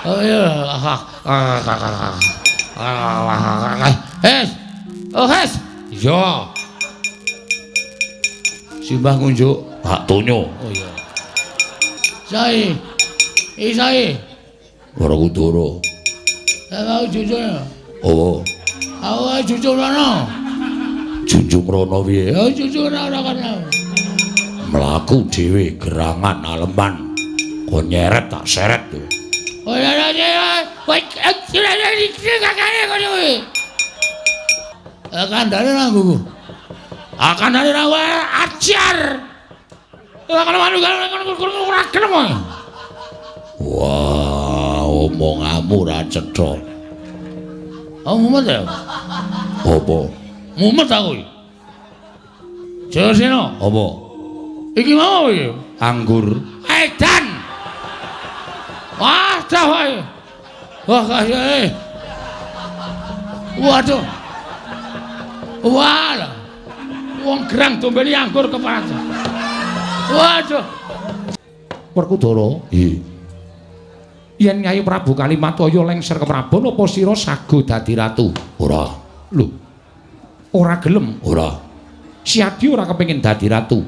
Oh iya. Oh Hes. Iya. Simbah ngunjuk Pak Tonyo. Oh iya. Sai. Sai. Werkudara. Aku jujur. Oh. Aku jujur ana. Junjung rono piye? Ya jujur ora kana. Mlaku dhewe gerangan aleman. Kon nyeret tak seret to. Oh ya ya. Kowe kakane kono kuwi. Kandhane nang nggo. Kandhane nang ajar. Kalau manu ora gelem kowe. Wah, omonganmu ra cetha. Oh, mumet ya? Apa? Mumet aku iki. Joseno, apa? Iki mau iki anggur. Edan. Wah, dah wae. Wah, kaya. Waduh. Wah. Wong gerang dombeni anggur keparat. Waduh. Werkudara, nggih. Yen Nyai Prabu Kalimataya lengser ke Prabon apa sira sago dadi ratu? Ora. Lho. Ora gelem? Ora. Siadi ora kepengin dadi ratu.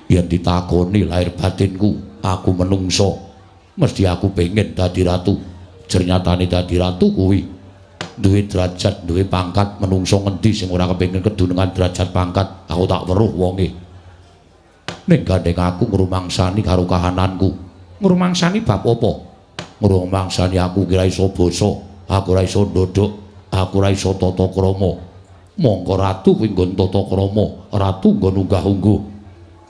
Yen ditakoni lahir batinku, aku menungso, mesti aku pengen dadi ratu. Jernyatane dadi ratu kuwi duwe derajat, duwe pangkat, menungso ngendi sing ora kepengin kedunungan derajat pangkat, aku tak weruh wonge. Ning gandeng aku ngrumangsani karo kahananku. Ngrumangsani bab apa? Ngrumangsani aku kira iso basa, aku ora iso ndodok, aku ora iso tata krama. Mongko ratu kuwi nggon tata krama, ratu nggon unggah-ungguh.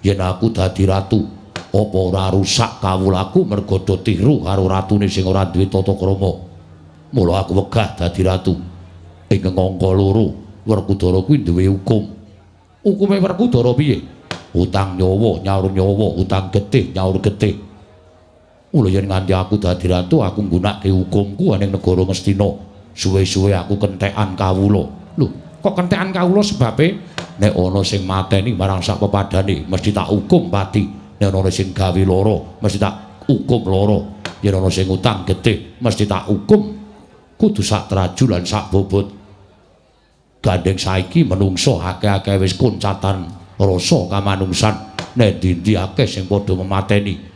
Yen aku dadi ratu, apa ora rusak kawulaku mergo do tiru karo ratune sing ora duwe tata krama. Mula aku wegah dadi ratu. Ing angka 2, Werkudara kuwi duwe hukum. Hukume Werkudara piye? Utang nyawa, nyaur nyawa, utang getih, nyaur getih. Mula yen nganti aku dadi ratu, aku nggunakake hukumku ning negara Ngastina. Suwe-suwe aku kentekan kawula. Lho, kok kentekan kawula sebabe nek ana sing mateni marang sak pepadane mesti tak hukum pati. Nek ana sing gawe lara, mesti tak hukum lara. Yen ana sing utang getih, mesti tak hukum kudu sak traju lan sak bobot. Gandeng saiki menungso akeh-akeh wis kuncatan rasa kamanungsan. Nek ndi akeh sing padha memateni.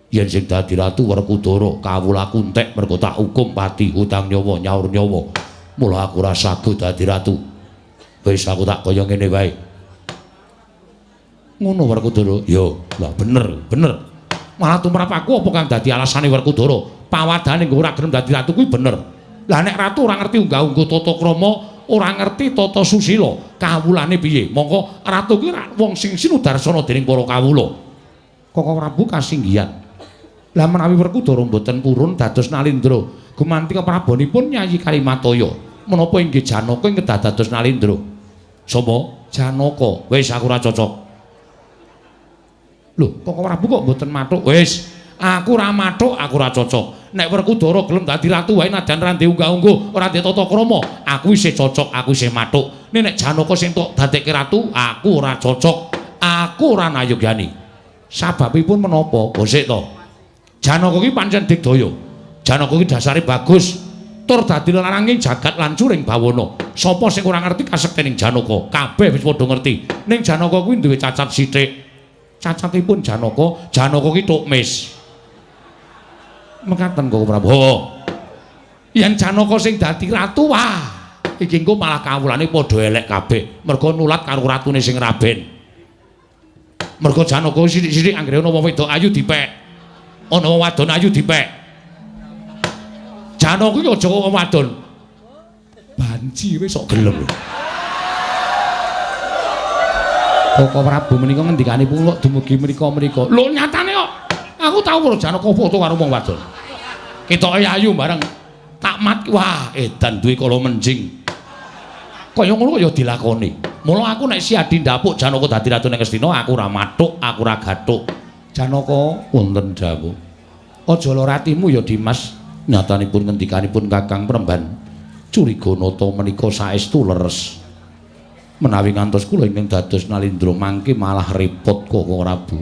Yen sing dadi ratu Werkudara, kawulaku entek mergo tak hukum pati, utang nyawa, nyaur nyawa. Mula aku ora sago dadi ratu. Wis aku tak kaya ngene wae. Ngono Werkudara. Yo, lah bener. Malah tumrap aku apa kang dadi alasane Werkudara? Pawadane ora gelem dadi ratu kuwi bener. Lah nek ratu ora ngerti unggah-ungguh tata krama, ora ngerti tata susila, kawulane piye? Mongko ratu kuwi wong sing sinudarsana dening para kawula. Koko Prabu kasinggihan. Lah menawi Werkudara mboten purun dados Nalindra, gumanti keprabonipun Nyai Kalimataya, menapa inggih Janaka ing kedah dados Nalindra? Sapa? Janaka. Wis aku ora cocok. Lho, Koko Prabu kok mboten mathuk? Wis, aku ora mathuk, aku ora cocok. Nek Werkudara gelem dadi ratu wae najan ra ndek unggah-ungguh, ora ndek tata krama, aku isih cocok, aku isih mathuk. Nek Janaka sing tok dadekke ratu, aku ora cocok. Aku ora nayogyani. Sababipun menapa? Gosik to. Janaka ki pancen digdaya. Janaka ki dasare bagus. Tur dadi laranging jagat lancuring bawana. Sapa sing ora ngerti kasektening Janaka? Kabeh wis padha ngerti. Ning Janaka kuwi duwe cacat sithik. Cacatipun Janaka ki tukmis. Mekaten Koko Prabu. Yen Janaka sing dadi ratu, wah, iki engko malah kawulane padha elek kabeh. Mergo nulat karo ratune sing raben. Mergo Janaka sithik-sithik anggere ana wong wedok ayu dipek. Ana wong wadon ayu dipek. Janaka iki aja wong wadon. Banci wis sok gelem. Koko Prabu menika ngendikanipun kok dumugi mrika-mrika. Lho nyatane kok aku tau karo Janaka foto karo wong wadon. Ketoke ayu bareng tak mat wah edan duwe kala menjing. Kaya ngono ya dilakoni. Mula aku nek siadi ndapuk Janaka dadi ratu ning Ngastina, aku ora mathuk, aku ora gathuk. Janaka wonten dawuh. Aja lara atimu ya Dimas. Nyatanipun ngendikanipun Kakang Premban. Curiganata menika saestu leres. Menawi ngantos kula ingkang dados Nalindra mangke malah repot Koko Prabu.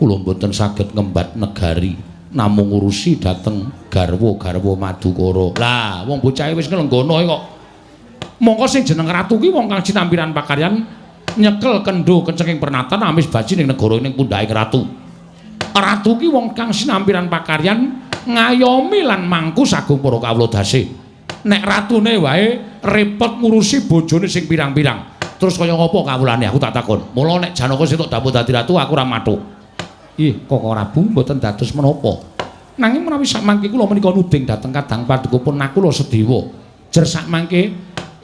Kula mboten saged ngembat negari. namung ngurusi dhateng garwa-garwa Madukara. Lah, wong bocah wis nglenggono kok. Mongko sing jeneng ratu ki wong kang sinampiran pakaryan nyekel kendho kencenging pernatan amis baji ning negara ning pundhaking ratu. Ratu ki wong kang sinampiran pakaryan ngayomi lan mangku sagung para kawula dasih. Nek ratune wae repot ngurusi bojone sing pirang-pirang. Terus kaya ngopo kawulane aku tak takon. Mula nek Janaka sitok dapur dadi ratu aku ora mathuk. Ih, Koko Prabu mboten dados menapa. Nanging menawi sakmangke kula menika nuding dhateng Kadang Padukupun Nakula Sedewa. Jer sakmangke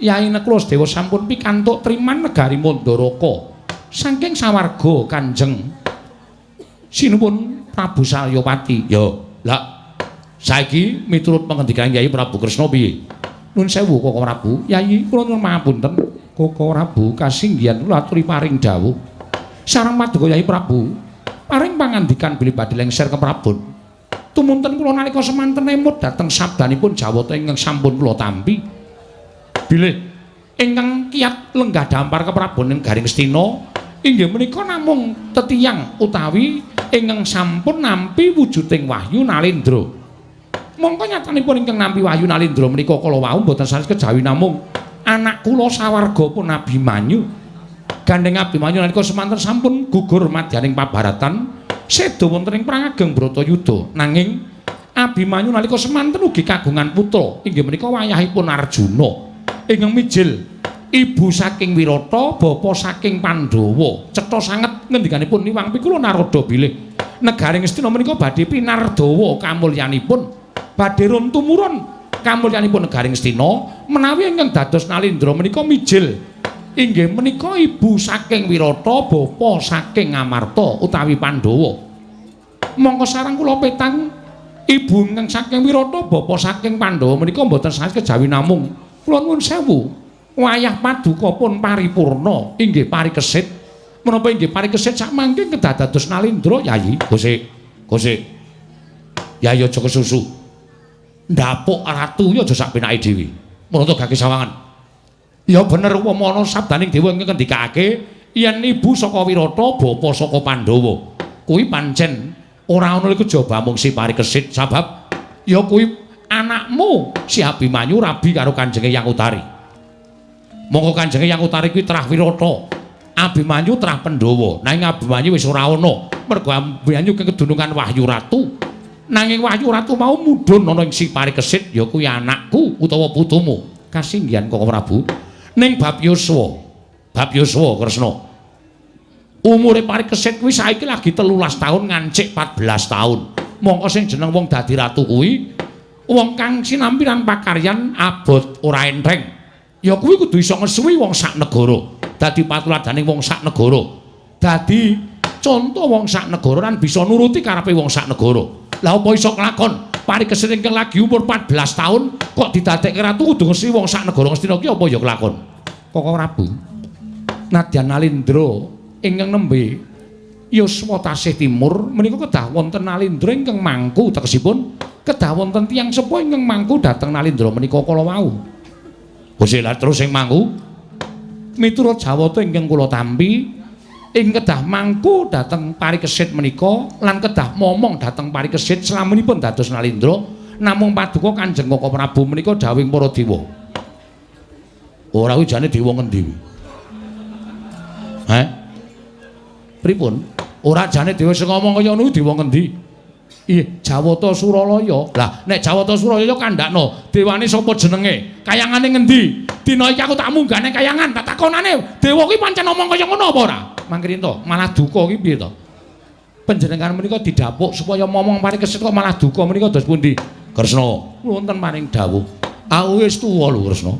Yai Nakula Sedewa sampun pikantuk triman negari Mandaraka saking sawarga Kanjeng Sinuwun Prabu Salyapati. Ya, lah saiki miturut pangandikan Yai Prabu Kresna piye? Nuwun sewu Koko Prabu. Yai kula nyuwun pangapunten. Koko Prabu kasinggihan kula aturi paring dawuh. Sareng paduka Yai Prabu paring pangandikan bilih badhe lengser keprabon. Tumunten kula nalika semanten emut dhateng sabdanipun Jawata ingkang sampun kula tampi. Bilih ingkang kiyat lenggah dampar keprabon ing Garing Astina inggih menika namung tetiyang utawi ingkang sampun nampi wujuding Wahyu Nalendra. Mongko nyatanipun ingkang nampi Wahyu Nalendra menika kala wau boten sanes kejawi namung anak kula sawarga pun Abimanyu. Gandeng Abimanyu nalika semanten sampun gugur madyaning pabaratan seda wonten ing perang ageng Bratayuda. Nanging Abimanyu nalika semanten ugi kagungan putra inggih menika wayahipun Arjuna ingkang mijil ibu saking Wirata, bapa saking Pandhawa. Cetha sanget ngendikanipun Niwang Pikula Narada bilih negaring Astina menika badhe pinardawa kamulyanipun, badhe rum tumurun kamulyanipun negaring Astina menawi ingkang dados Nalendra menika mijil inggih menika ibu saking Wirata, bapa saking Amarta utawi Pandhawa. Mongko sareng kula petang ibu ingkang saking Wirata, bapa saking Pandhawa menika mboten sanes kejawi namung kula nuwun sewu wayah paduka pun paripurna inggih parikesit. Menapa inggih parikesit sakmangke kedah dados Nalendra Yayi? Gosik. Yayi aja kesusu. Ndapuk ratu ya aja sak penake dhewe. Menapa gage sawangan? Ya bener upama ana sabdaning dewa ingkang ngendikake yen ibu saka Wirata, bapa saka Pandhawa. Kuwi pancen ora ana iku jaba mung si parikesit sabab ya kuwi anakmu si Abimanyu rabi karo Kanjenge Hyang Utari. Monggo Kanjenge Hyang Utari kuwi trah Wirata, Abimanyu trah Pandhawa. Nanging Abimanyu wis ora ana mergo Abimanyu kedunungan Wahyu Ratu. Nanging Wahyu Ratu mau mudhun ana ing si parikesit ya kuwi anakku utawa putumu. Kasinggihan Koko Prabu. Ning bab Yuswa Kresna. Umure parikesit kuwi saiki lagi 13 taun ngancik 14 taun. Mongko sing jeneng wong dadi ratu kuwi wong kang sinampiran pakaryan abot ora entheng. Ya kuwi kudu iso ngesuwi wong sak negara. Dadi patuladaning wong sak negara. Dadi conto wong sak negara lan bisa nuruti karepe wong sak negara. Lah apa iso kelakon? Parikesit ingkang lagi umur 14 taun kok didadekke ratu kudu ngesuwi wong sak negara Astina ki apa ya kelakon? Koko Prabu. Nadyan Nalendra ingkang nembe yuswa tasih timur menika kedah wonten Nalendra ingkang mangku tegesipun kedah wonten tiyang sepuh ingkang mangku dhateng Nalendra menika kala wau. Bose lah terus sing mangku miturut Jawata ingkang kula tampi ing kedah mangku dhateng parikesit menika lan kedah momong dhateng parikesit slamunipun dados Nalendra namung paduka Kanjeng Koko Prabu menika dawuhing para dewa. Ora kuwi jane dewa ngendi? Pripun? Ora jane dewa sing ngomong kaya ngono dewa ngendi? Ih, Jawata Suralaya. Lah, nek Jawata Suralaya kandhakno, dewane sapa jenenge? Kayangane ngendi? Dina iki aku tak munggane kayangan, tak takonane, dewa kuwi pancen ngomong kaya ngono apa ora? Mangkene to, malah duka iki piye to? Panjenengan menika didapuk supaya momong parikesit kok malah duka menika dos pundi? Kresna, wonten maring dawuh. Aku wis tuwa lho, Kresna.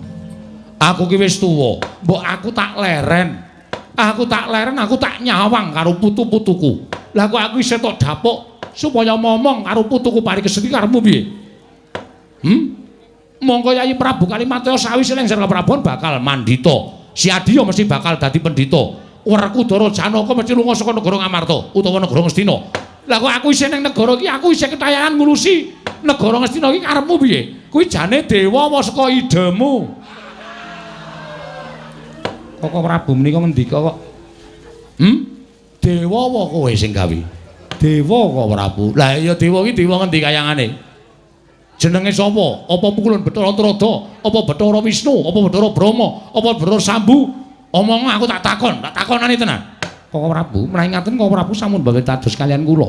Aku ki wis tuwa, mbok aku tak leren. Aku tak nyawang karo putu-putuku. Lah kok aku isih tok dapuk supaya momong karo putuku parikesit iki karepmu piye? Monggo Yayi Prabu Kalimataya sawise lengser keprabon bakal mandita. Si Adi ya mesti bakal dadi pendhita. Werkudara Janaka mesti lunga saka negara Ngamarta utawa negara Ngastina. Lah kok aku isih ning negara iki, aku isih ketayangan ngurusi negara Ngastina iki karepmu piye? Kuwi jane dewa apa saka idemu? Koko Prabu menika ngendika kok. Dewa apa kowe sing gawe? Dewa kok Prabu. Lah iya dewa iki dewa ngendi kayangane? Jenenge sapa? Apa pukulan Bathara Antarada? Apa Bathara Wisnu? Apa Bathara Brahma? Apa Bathara Sambu? Omong aku tak takonane tenan. Kok Prabu, menawi ngaten kok Prabu sampun mboten dados kalian kula.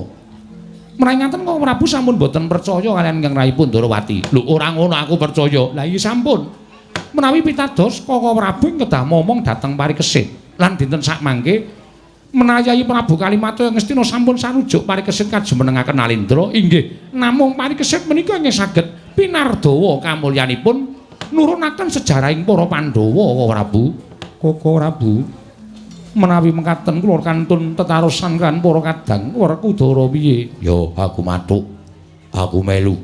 Menawi ngaten kok Prabu sampun mboten percaya kalian Kang Raipun Darawati. Lho ora ngono aku percaya. Lah iya sampun. Menawi pitados Koko Prabu kedah momong dhateng Parikesit lan dinten sak mangke menawi Prabu Kalimato Ngastina sampun sarujuk Parikesit kajumenengaken Alindra inggih namung Parikesit menika nggih saged pinardawa kamulyanipun nurunaken sejarahing para Pandhawa Koko Prabu. Koko Prabu menawi mekaten kula kantun tetarosan kan para kadang Werkudara piye? Ya aku matuk, aku melu,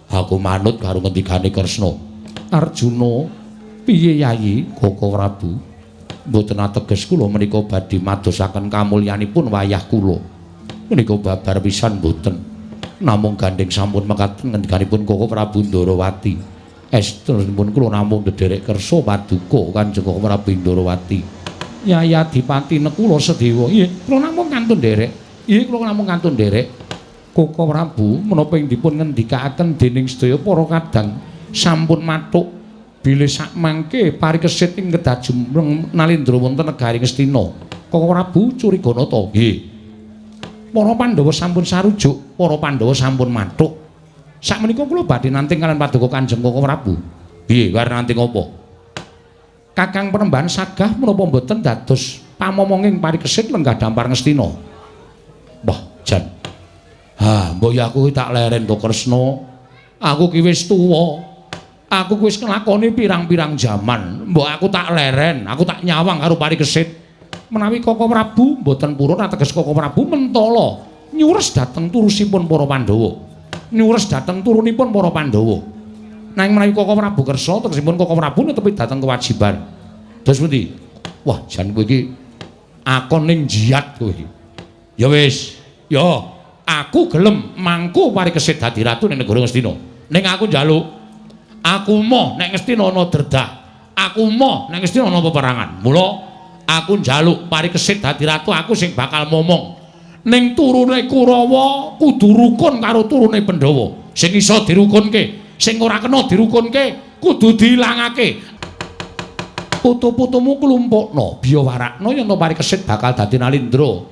aku manut karo ngendikane Kresna. Arjuna piye Yayi? Koko Prabu mboten ateges kula menika badhe madosaken kamulyanipun wayah kula. Menika babar pisan mboten. Namung gandeng sampun mekaten ngendikanipun Koko Prabu Ndarawati. Estrenipun kula namung ndederek kersa paduka Kanjeng Koko Prabu Ndarawati. Yayi Adipati nekula sedewa. Nggih, kula namung kantun nderek. Nggih, kula namung kantun nderek. Koko Prabu menapa ing dipun ngendikaken dening sedaya para kadang sampun matuk bilih sak mangke Parikesit ing kedah jumreng Nalindra wonten negari Ngastina. Koko Prabu curigana ta? Nggih. Para Pandhawa sampun sarujuk, para Pandhawa sampun matuk. Sakmenika kula badhe nanting kalian paduka Kanjeng Koko Prabu. Piye warna nanting apa? Kakang Penembahan sagah menapa mboten dados pamomonging Parikesit lenggah dampar Ngastina? Wah, jan. Ha, mbok ya aku tak leren to Kresna. Aku ki wis tuwa. Aku wis nglakoni pirang-pirang jaman, mbok aku tak leren, aku tak nyawang karo Parikesit. Menawi Koko Prabu mboten purun ateges Koko Prabu mentala nyures dhateng turusipun para Pandhawa. Nyures dhateng turunipun para Pandhawa. Nanging menawi Koko Prabu kersa tegesipun Koko Prabu netepi dhateng kewajiban. Dos pundi? Wah, jan kowe iki akon ning jiat kowe iki. Ya wis, ya aku gelem mangku Parikesit dadi ratu ning negara Ngastina. Ning aku njaluk aku moh nek Ngastina ana derdah. Aku moh nek Ngastina ana peperangan. Mula aku njaluk Parikesit dadi ratu, aku sing bakal momong. Ning turune Kurawa kudu rukun karo turune Pandhawa. Sing iso dirukunke, sing ora kena dirukunke kudu diilangake. Putu-putumu klumpukna, biyawarakna yen Parikesit bakal dadi Nalindra.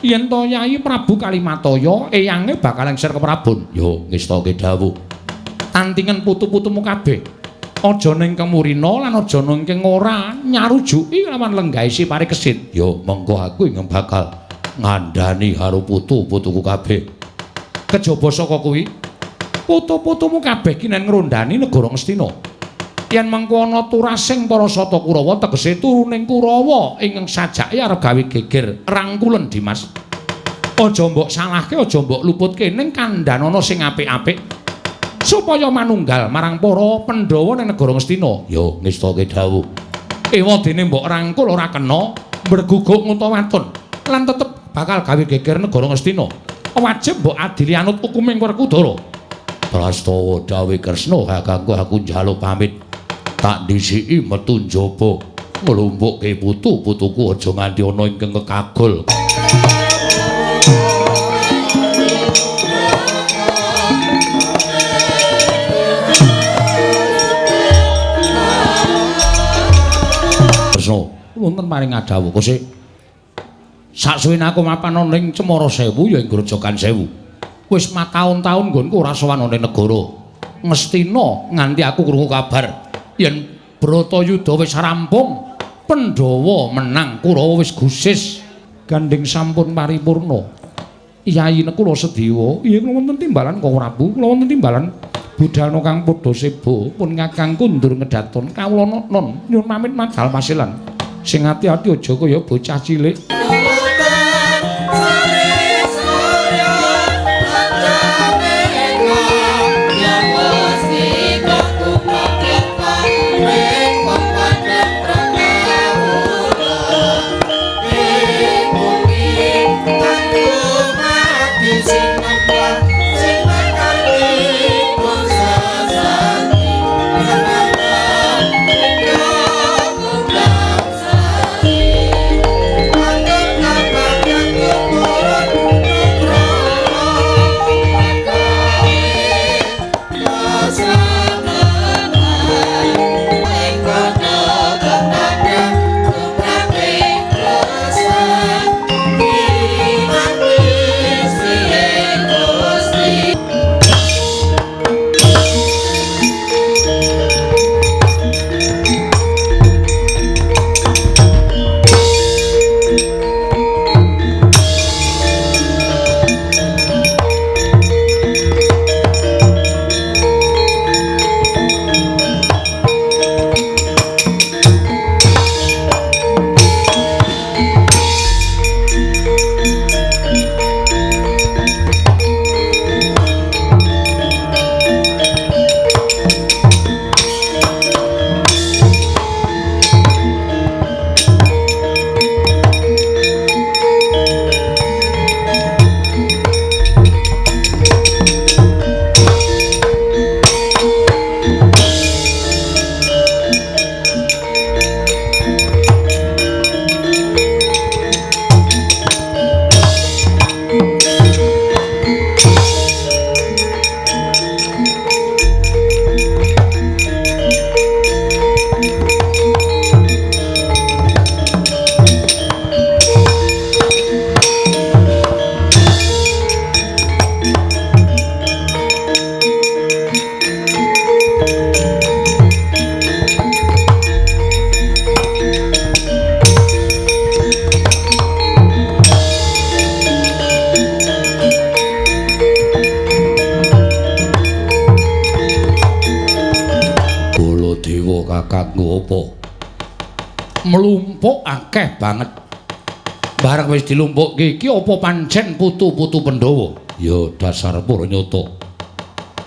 Yen to Yayi Prabu Kalimataya eyange bakal lengser ke Prabon. Yo ngestake dawuh. Tantingen putu-putumu kabeh aja ning kemurina lan aja ning ora nyarujuki lawan lenggahe si Parikesit. Yo mengko aku ing bakal ngandani karo putu-putuku kabeh. Kejaba saka kuwi putu-putumu kabeh ki nen ngrondani negara Ngastina. Yen mengko ana turasing para Sata Kurawa tegese turuning Kurawa ingkang sajake arep gawe geger rangkulen Dimas. Aja mbok salahke, aja mbok luputke ning kandhanana sing apik-apik. Supaya manunggal marang para Pandhawa ning negara Ngastina. Yo ngestake dawuh. Ewadene mbok rangkul ora kena, berguguk ngutawatun lan tetep bakal gawe geger negara Ngastina. Wajib mbok adili anut hukuming Werkudara. Prastawa dawuh Kresna kakangku aku njaluk pamit. Tak disiki metu njaba nglumpukke putu-putuku aja nganti ana ingkang kekagul. Wonten paring adawuh kose saksuwene aku mapan ning Cemara Sewu ya ing Grojogan Sewu wis mataun-taun nggonku ora sowan ning negara Ngastina nganti aku krungu kabar yen Bratayuda wis rampung, Pandhawa menang, Kurawa wis gusis gandeng sampun paripurna. Yayi nekula sedewa, iya kula wonten timbalan Koko Prabu, kula wonten timbalan budalna Kang Padaseba pun Kakang kundur ngedaton kawula non nyuwun pamit madhal pasilan. Sing ati-ati aja kaya bocah cilik. Thank you. Kakangku apa? Mlumpuk akeh banget. Bareng wis dilumpukke iki apa pancen putu-putu Pandhawa? Ya dasar Puranyata.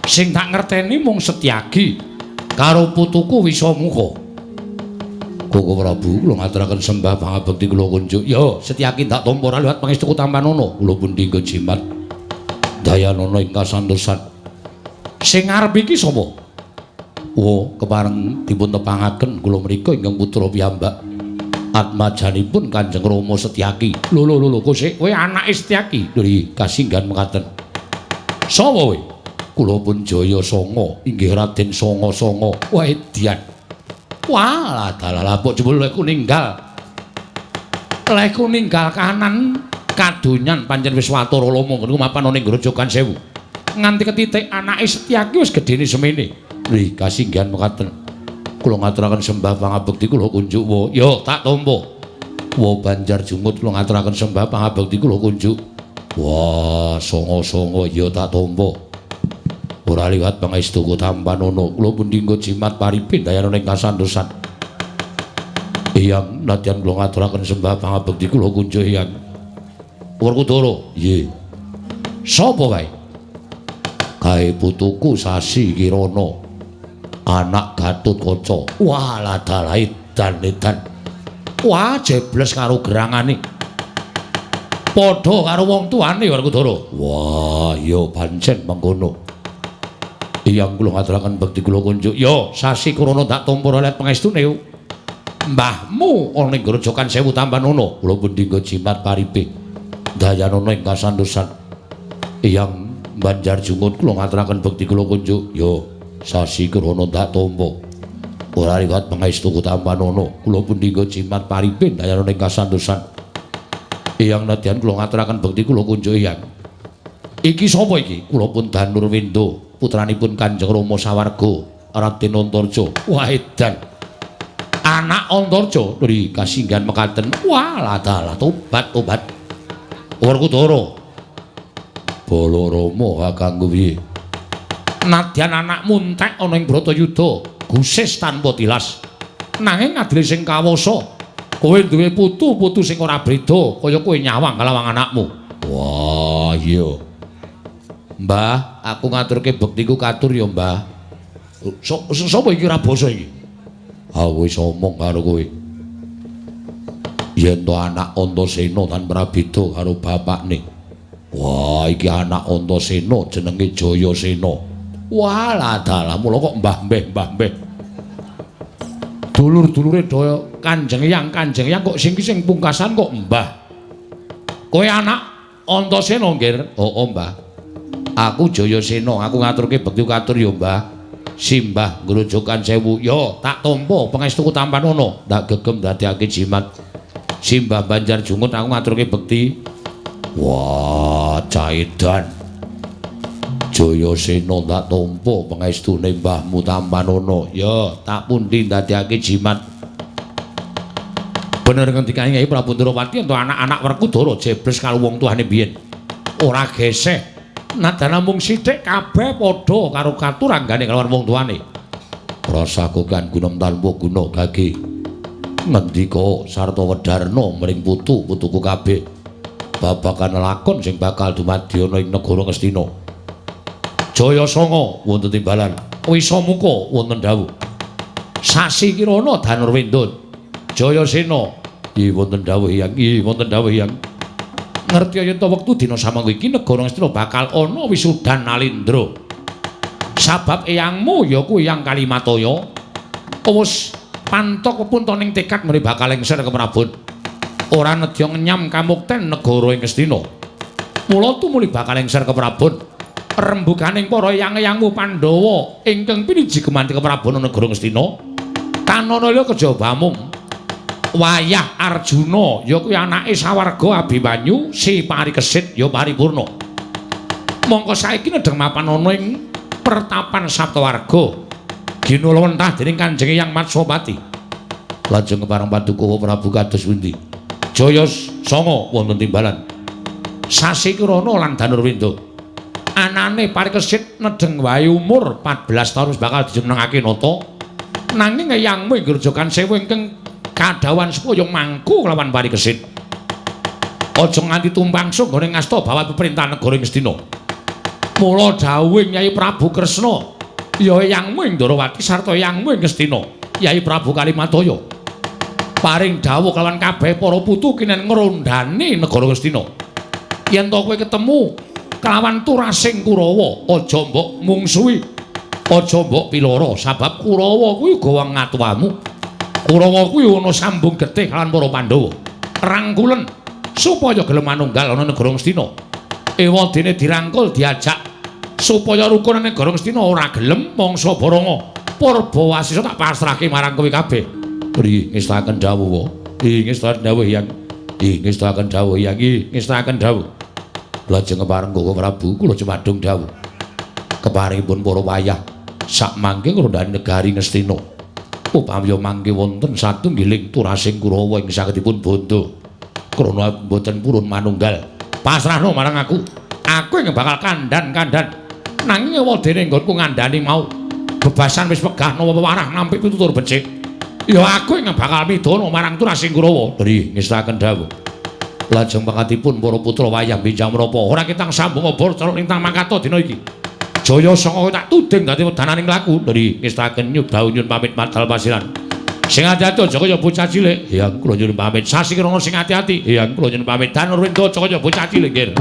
Sing tak ngerteni mung Setyaki karo putuku Wisamuka. Koko Prabu kula ngaturaken sembah pangabekti kula kunjuk. Ya Setyaki tak tampa liwat pangestuku Tampanana. Kula pundi nggo jimat Dayanana ing kasantosan. Sing ngarep iki sapa? Oh, kepareng dipun tepangaken kula mrika ingkang putra piyambak. Atmajanipun Kanjeng Rama Setyaki. Lho kowe anake Setyaki. Lho kasinggan mekaten. Sapa kowe? Kula pun Jaya Sanga, inggih Raden Sanga. Wah edian. Wah, dalah kok jebul leku ninggal. Leku ninggal kahanan kadonyan pancen wis watara lama niku mapan ning Grojogan Sewu. Nganti ketitik anake Setyaki wis gedene semene. Lho kasinggan mekaten. Kula ngaturaken sembah pangabekti kula kunjuk wa. Ya tak tampa. Wa Banjar Jungut kula ngaturaken sembah pangabekti kula kunjuk. Wah, Sanga ya tak tampa. Ora liwat pangestuku Tampanana. Kula pundi nggo jimat paripin dayana ing kasantosan. Eyang nadyan kula ngaturaken sembah pangabekti kula kunjuk Eyang. Werkudara. Nggih. Sapa kae? Kae putuku Sasi Kirana. Anak Gatotkaca. Wah, dalah edan. Wah, jebles karo gerangane. Padha karo wong tuane Werkudara. Wah, ya pancen mengkono. Eyang kula ngaturaken bekti kula kunjuk. Ya, Sasi Kirana tak tampa liwat pangestune. Mbahmu ana ing Grojogan Sewu Tampanana. Kula pundi nggo jimat paripe Dayanana ing kasantosan. Eyang Banjar Jungut kula ngaturaken bekti kula kunjuk. Ya, Sasi Kirana tak tampa. Ora liwat pangestuku Tampanana. Kula pundi nggo jimat paripin dayana ing kasantosan. Eyang nadyan kula ngaturaken bekti kula kunjuk Eyang. Iki sapa iki? Kula pun Danurwindo, putranipun Kanjeng Rama Sawarga, Raden Antarja. Wah edan. Anak Antarja lho kasinggan mekaten. Wah, dalah tobat. Werkudara. Balarama kakangku piye? Nadyan anakmu entek ana ing Bratayuda, gusis tanpa tilas. Nanging adile sing kawasa, kowe duwe putu sing ora breda kaya kowe nyawang kalawang anakmu. Wah, iya. Mbah, aku ngaturke bektiku katur ya, Mbah. Sapa iki ora basa iki? Aku wis omong karo kowe. Yen to anak Antasena tan prabeda karo bapakne. Wah, iki anak Antasena jenenge Jayasena. Walah dalah mula kok mbah-mbeh. Dulur-dulure daya Kanjeng Hyang kok sing pungkasan kok mbah. Kowe anak Antasena nggih? Oh, Mbah. Aku Jayasena, aku ngaturke bekti katur ya, Mbah. Simbah Grojogan Sewu. Ya, tak tampa pangestuku Tampanana. Tak gegem dadekake jimat. Simbah Banjar Jungut aku ngaturke bekti. Wah, caedan. Jayasena tak tampa pangestune mbahmu Tampanana. Ya, tak pundi ndadekake jimat. Bener ngendikane Kyai Prabu Ndrawati ento anak-anak Werkudara jebles karo wong tuane biyen. Ora geseh. Nadyan mung sithik kabeh padha karo katuranggane karo wong tuane. Rasaku kan gunem tanpa guna gage. Ngendika sarta Wedarna mring putu-putuku kabeh. Babagan lakon sing bakal dumadi ana ing negara Ngastina. Jayasena wonten timbalan, Wisamuka wonten dawuh. Sasi Kirana Danurwindo. Jayasena nggih wonten dawuh Hyang. Ngerti yen to wektu dina samangga iki negara Ngastina bakal ana wisudan Nalindra. Sabab eyangmu ya kuwi Hyang Kalimataya. Wis pantok kepuntoning tekad mrene bakal lengser keprabon. Ora nedya ngenyam kamukten negara ing Ngastina. Mula tumuli bakal lengser keprabon. Rembuganing para eyang-eyangmu Pandhawa ingkang piniji gemanti keprabon negara Ngastina. Tanana Kejabamung. Wayah Arjuna ya kuwi anake Sawarga Abimanyu, si Parikesit ya paripurna. Mongko saiki nedheng mapan ana ing pertapan Saptawarga. Ginulwentah dening Kanjeng Hyang Matsapati. Lajeng kepareng Paduka Prabu kados pundi? Jayasena wonten timbalan. Sasi Kirana lan Danurwindo. Anane Parikesit nedheng wae umur 14 taun bakal dijenengake nata. Nanging eyangmu ing grojogan sewu ingkang kadawan supaya mangku kelawan Parikesit. Aja nganti tumpangsa nggone ngasta bawah peperintah negara Ngastina. Mula dawuh Nyai Prabu Kresna, ya eyangmu ing Ndarawati sarta eyangmu ing Ngastina, Nyai Prabu Kalimataya. Paring dawuh kelawan kabeh para putu kinen ngrondani negara Ngastina. Yen to kowe ketemu kelawan Turasing Kurawa, aja mbok mungsuhi, aja mbok pilara, sabab Kurawa kuwi uga wong ngatuwamu. Kurawa kuwi ana sambung getih kelawan para Pandhawa. Rangkulen supaya gelem manunggal ana negara Ngastina. Ewadene dirangkul diajak supaya rukun negara Ngastina ora gelem mangsa Baranga. Purbawasisa tak pasrahke marang kowe kabeh. Pri ngestaken dawuh. Ngestaken dawuh Hyang. Ngestaken dawuh Hyang. Ngestaken dawuh. Lajeng kepareng Koko Prabu kula cemadung dawuh. Keparengipun para wayah sak mangke ngrondani negari Ngastina. Upami mangke wonten satunggiling Turasing Kurawa ing sagedipun bondo. Krana boten purun manunggal. Pasrahno marang aku. Aku yang bakal kandan-kandan. Nanging ewadene nggonku ngandani mau. Bebasan wis wegah napa warah nampik pitutur becik. Ya aku yang bakal midana marang Turasing Kurawa. Dri ngestaken dawuh. Lajeng pangkatipun para putra wayah benjang menapa ora kitang sambung obor calon lintang mangkata dina iki. Jaya sanga tak tuding dadi wedananing laku. Dri ngestaken nyup dawuh nyun pamit matal pasiran. Sing ati-ati aja kaya bocah cilik. Ya kula nyuwun pamit. Sasi Kirana sing ati-ati. Ya kula nyuwun pamit. Danur Wenda aja kaya bocah cilik nggih.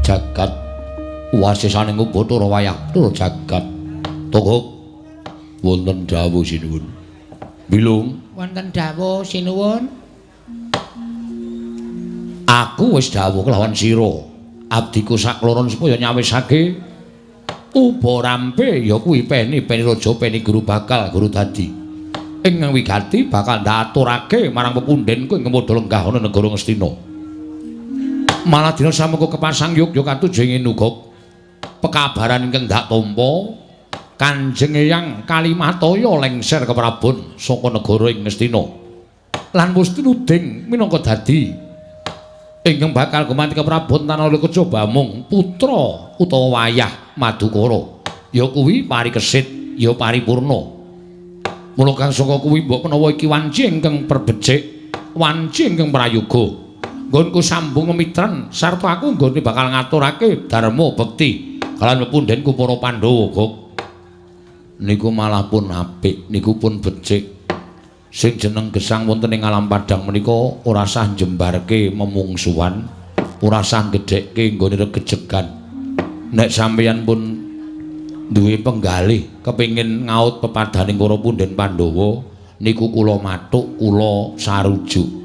Jagat wasisane Bathara wayah tur jagat togok wonten dawuh sinuwun. Bilung wonten dawuh sinuwun. Aku wis dawuh kelawan sira abdiku sakloron supaya nyawisake ubarampe ya kuwi peni raja peni guru bakal guru dadi ing wigati bakal ndaturake marang pepundhenku ing padha lenggah ana negara Ngastina. Malah dina samengko kepasang Yogya katujuh ing uga pekabaran ingkang dak tampa Kanjeng Eyang Kalimataya lengser keprabon saka negara ing Ngastina lan wis tinuding minangka dadi ingkang bakal gumanti keprabon tanah kecoba mung putra utawa wayah Madukara ya kuwi Parikesit ya paripurna. Mula kang saka kuwi mbok menawa iki wanci ingkang perbecik wanci ingkang prayoga nggonku sambung memitren sarta aku nggone bakal ngaturake dharma bekti kaliyan pepundhenku para Pandhawa kok niku malah pun apik niku pun becik sing jeneng gesang wonten ing alam padang menika ora sah jembarke memungsuhan ora sah gedhekke nggone regejegan nek sampeyan pun duwe penggalih kepingin ngaut pepadaning para punden Pandhawa niku kula mathuk kula sarujuk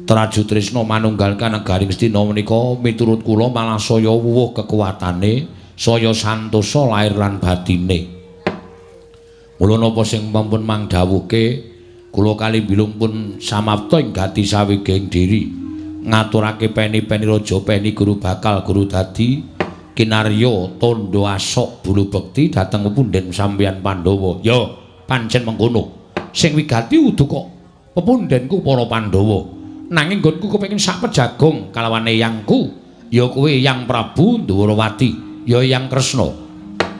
Traju tresna manunggalkan negari Ngastina menika miturut kula malah saya wuwuh kekuatane, saya santosa lair lan batine. Mula napa sing pampun mangdhawuhke kula kali bilung pun samapta ing gati sawigeng diri ngaturake peni-peni raja peni guru bakal guru dadi kinarya tandha asok bulu bekti dhateng pepundhen sampeyan Pandhawa. Ya pancen mengkono. Sing wigati udu kok pepundhenku para Pandhawa. Nanging nggonku kepengin sak pejagong kalawan eyangku ya kuwi Eyang Prabu Ndarawati ya Eyang Kresna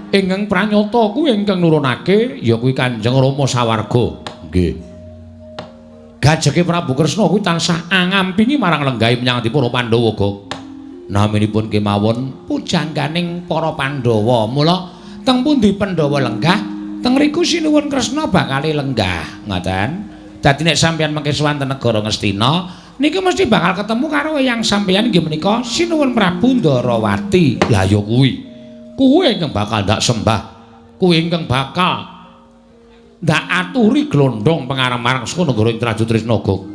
Ingkang pranyata kuwi ingkang nurunake ya kuwi Kanjeng Rama Sawarga. Nggih. Gajeke Prabu Kresna kuwi tansah angampingi marang lenggahé menyang para Pandhawa uga. Naminipun kemawon pujangganing para Pandhawa. Mula teng pundi Pandhawa lenggah, teng riku sinuwun Kresna bakal lenggah. Ngoten. Dadi nek sampeyan mengke swanten negara Ngastina, niki mesti bakal ketemu karo eyang sampeyan inggih menika sinuwun Prabu Ndarawati. Lah ya kuwi. Kuwi ingkang bakal ndak sembah. Kuwi ingkang bakal ndak aturi glondhong pangarep-arep saka negara Indrajut Trisna Gog.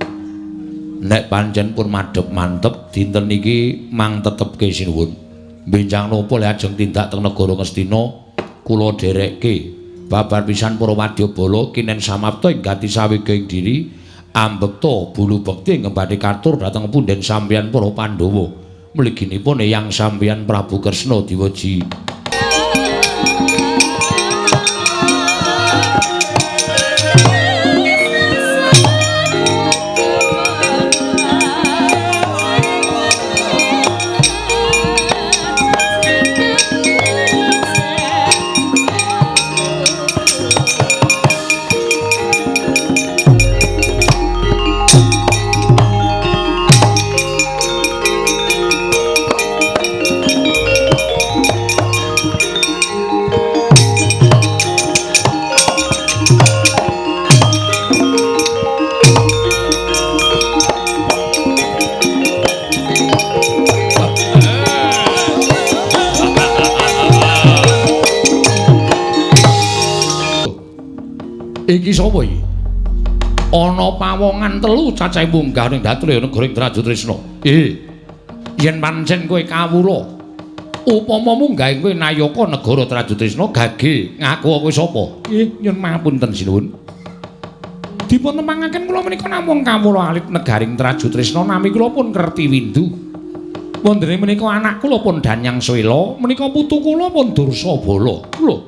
Nek pancen pun madhep mantep dinten niki mang tetepke sinuwun. Benjang napa le ajeng tindak teng negara Ngastina kula dherekke. Babar pisan para wadyabala kinen samapta ing gati saweging diri ambekta bulu bekti ngembane katur dhateng punden sampeyan para Pandhawa. Mliginipun eyang sampeyan Prabu Kresna diweji. Iki sapa iki? Ana pawongan telu cacahe munggah ning dature negara Indrajut Trisna. Yen pancen kowe kawula, upama munggah kowe nayaka negara Indrajut Trisna gage ngaku kowe sapa? Nyun mapunten sinuwun. Dipun temangaken kula menika namung kawula alit negaring Indrajut Trisna nami kula pun Kertiwindu. Wondene menika anak kula pun Danyang Swela, menika putu kula pun Dursabala. Lho.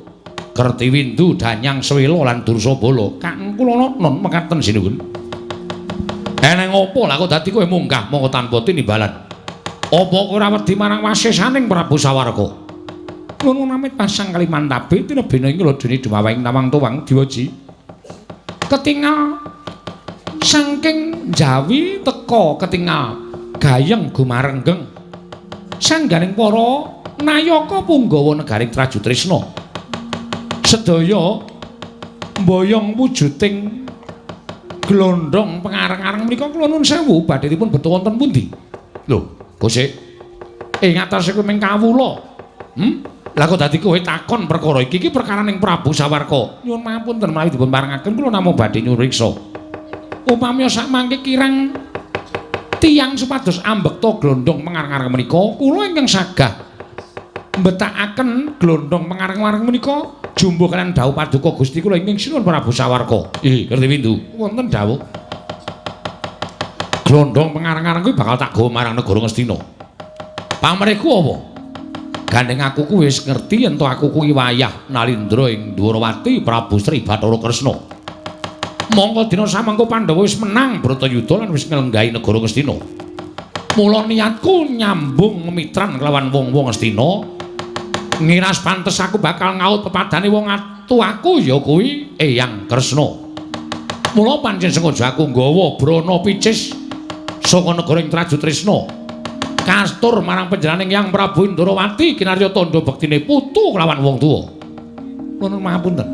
Kertiwindu, Danyang Swela lan Dursabala. Kakang kula non mekaten sinuwun. Eneng apa lah kok dadi kowe munggah mongko tanpa tinimbalan? Apa kowe ora wedi marang wasesaning Prabu Sawarga? Nuwun amit pasang Kalimantabe tinebena ing kula dene dumawahing nawang tuwang diweji. Ketingal saking Jawi teka ketingal gayeng gumarenggeng. Sangganing para nayaka punggawa negaring Indrajut Trisna. Sedaya mboyong wujuding glondhong pengareng-areng menika kula nuwun sewu badhe dipun beto wonten pundi? Lho, Gusik. Ing atase kowe mung kawula. Lah kok dadi kowe takon perkara iki perkara ning Prabu Sawarga. Nyuwun mapunten menawi dipun parengaken kula namung badhe nyuriksa. Upami sak mangke kirang tiyang supados ambekta glondhong pengareng-areng menika, kula ingkang sagah mbetakaken glondhong pengareng-areng menika jumbo kalian dawuh paduka Gusti kula ingkang sinuwun Prabu Sawarga. Kertiwindu, wonten dawuh. Glondhong pengareng-areng kuwi bakal tak gawa marang negara Ngastina. Pamreku apa? Gandeng aku kuwi wis ngerti yen to aku kuwi wayah Nalindra ing Dwarawati Prabu Sri Bathara Kresna. Mongko dina samangka Pandhawa wis menang Bratayuda lan wis nglenggahi negara Ngastina. Mula niatku nyambung mitran kelawan wong-wong Ngastina. Ngiras pantes aku bakal ngaut pepadane wong atu aku ya kuwi Eyang Kresna. Mula pancen sengaja aku nggawa brana picis saka negara Indrajut Trisna. Kastur marang panjenenganing Hyang Prabu Indrawati kinarya tandha bektine putu kelawan wong tuwa. Nuwun mapunten.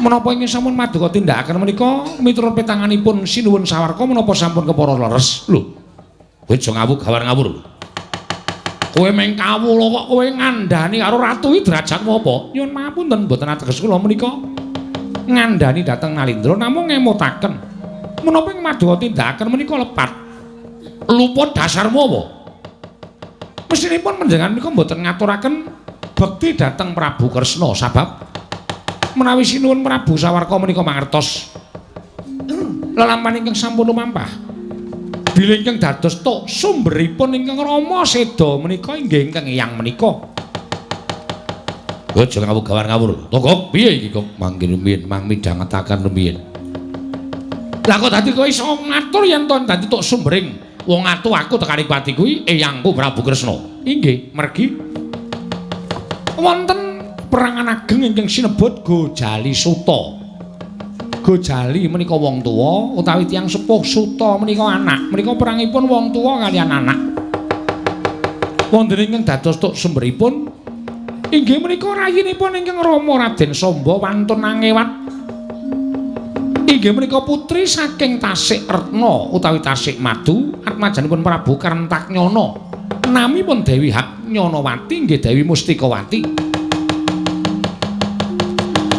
Menapa ingin sampun maduka tindakaken menika miturut petanganipun sinuwun Sawarga menapa sampun kepara leres? Lho. Kowe aja ngawur gawar-ngawur. Kowe meng kawula kok kowe ngandhani karo ratu iki derajatmu apa? Nyuwun mapunten mboten ateges kula menika ngandhani dhateng Nalindra namung ngemutaken. Menapa ing maduka tindakaken menika lepat. Luput dasarmu apa? Mestinipun panjenengan menika mboten ngaturaken bekti dhateng Prabu Kresna sabab menawi sinuwun Prabu Sawarga menika mangertos lelampahan ingkang sampun lumampah bilih ingkang dados tok sumberipun ingkang Rama Seda menika inggih ingkang Eyang menika. Aja ngawur-ngawur. Togok piye iki kok mangke rumiyin mang midhangetaken rumiyin. Lah kok dadi kowe iso ngatur yen to dadi tok sumbering wong atu aku tekaning pati kuwi Eyangku Prabu Kresna. Inggih, mergi. wonten perangan ageng ingkang sinebut Gojali Suta. Gojali menika wong tuwa utawi tiyang sepuh, Suta menika anak. Menika perangipun wong tuwa kaliyan anak. Wonten ingkang dados tuk sumberipun inggih menika rayinipun ingkang Rama Raden Samba wantun angewat. Inggih menika putri saking Tasik Retna utawi Tasik Madu, atmajanipun Prabu Karentaknyana. Namipun Dewi Haknyanawati inggih Dewi Mustikawati.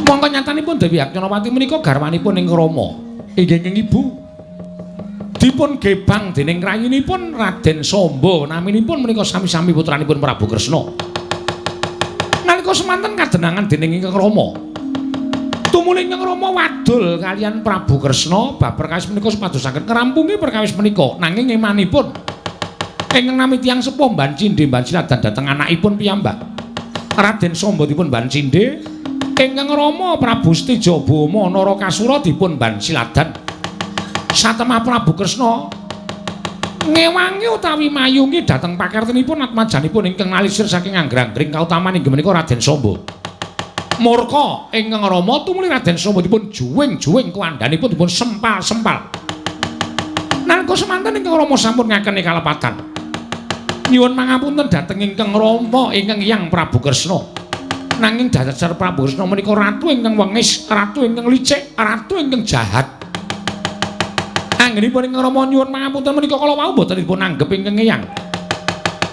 Mongko nyatanipun Dewi Haknyanawati menika garwanipun ing Rama. Inggih Ibu. Dipun gebang dening rayinipun Raden Samba. Naminipun menika sami-sami putranipun Prabu Kresna. Nalika semanten kadenangan dening Ingkang Rama. Tumuli Ingkang Rama wadul kaliyan Prabu Kresna bab perkawis menika supadosaken ngrampungi perkawis menika. Nanging emanipun ingkang nami tiyang sepuh Mban Cindhe Mban Siladan dhateng anakipun piyambak. Raden Samba dipun Mban Cindhe. Ingkang Rama Prabu Stijabama Narakasura dipun Mban Siladan. Satemah Prabu Kresna ngewangi utawi mayungi dhateng pakertenipun atmajanipun ingkang alisir saking anggrang-angring kautaman inggih menika Raden Samba. Murka ingkang Rama tumuli Raden Samba dipun juwing-juwing kuwandanipun dipun sempal-sempal. Nalika semanten ingkang Rama sampun ngakeni kalepatan. Nyuwun pangapunten dhateng ingkang Rama ingkang Hyang Prabu Kresna. Nanging dasar Prabu Kresna menika ratu ingkang wengis, ratu ingkang licik, ratu ingkang jahat. Anggenipun ingkang Rama nyuwun pangapunten menika kala wau boten dipun anggep ingkang Hyang.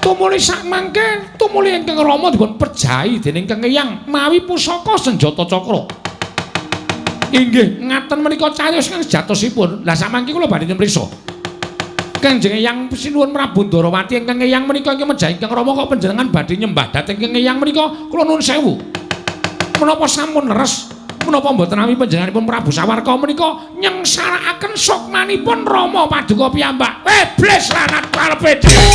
Tumuli sak mangke tumuli ingkang Rama dipun perjahi dening Kang Hyang mawi pusaka senjata cakra. Inggih ngaten menika cariyos kang sejatosipun. Lah sak mangke kula badhe mriksa. Kanjeng Hyang sinuwun Prabu Ndarawati ingkang Hyang menika ingkang menjahi Kang Rama kok panjenengan badhe nyembah dhateng Kang Hyang menika kula nuwun sewu. Menapa sampun leres menapa mboten nami panjenenganipun Prabu Sawarka menika nyengsarakaken sukmanipun Rama Paduka piyambak. Iblis lanat karepe dhewe.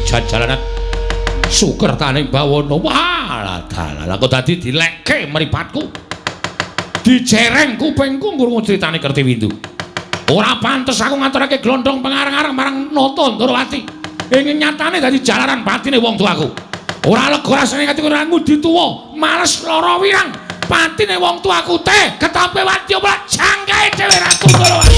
Jajalanat sukertaning bawana walah dalah kok dadi dilekke mripatku dijereng kupingku ngrungu critane Kertiwindu. Ora pantes aku ngaturake glondhong pengarang-arang marang Nata Ndarawati. Ing nyatane dadi jalaran batine wong tuaku. Ora lega rasane atiku ora ngudi tuwa, males lara wirang. Patine wong tuaku teh ketope wadya ora jangkae dhewe Ratu Ndarawati.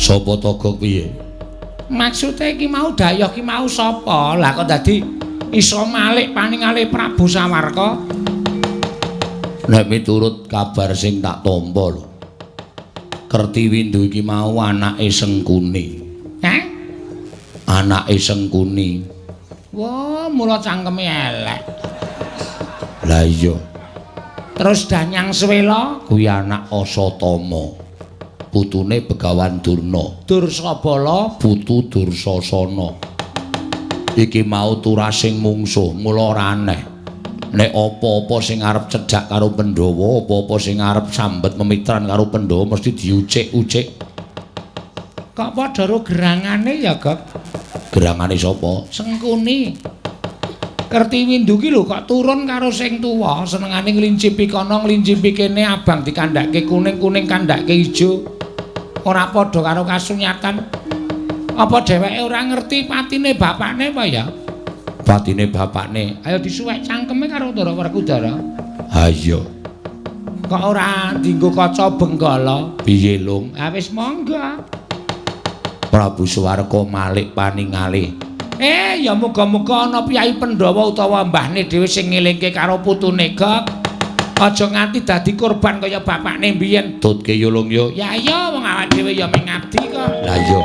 Sapa taga piye? Maksude iki mau Dayoh ki mau sapa? Lah kok dadi iso malik paningali Prabu Sawarka? Nek miturut kabar sing tak tampa lho. Kertiwindu iki mau anake Sengkuni. Hah? Anake Sengkuni. Wah, mula cangkeme elek. Lah iya. Terus Danyang Swela kuwi anak Asatama. Putune Begawan Durna. Dursabala putu Dursasana. Iki mau turasing mungsuh, mula ora aneh. Nek apa-apa sing arep cedhak karo Pandhawa, apa-apa sing arep sambet memitran karo Pandhawa mesti diucik-ucik. Kok padha karo gerangane ya, Gok? Gerangane sapa? Sengkuni. Kertiwindu ki lho kok turun karo sing tuwa, senengane nglincipi kono nglincipi kene, abang dikandhake kuning-kuning kandhake ijo. Ora padha karo kasunyatan. Apa dheweke ora ngerti patine bapakne apa ya? Patine bapakne. Ayo disuwek cangkeme karo Ndara Werkudara. Ha iya. Kok ora dienggo kaca benggala? Piye, Lung? Ha wis monggo. Prabu Sawarka malik paningalih. Ya muga-muga ana piyai Pandhawa utawa mbahne dhewe sing ngelingke karo putune, Gok. Aja nganti dadi korban kaya bapakne mbiyen. Tutke yulung yo. Ya iya wong awake dhewe ya ming ngabdi kok. Lah iya.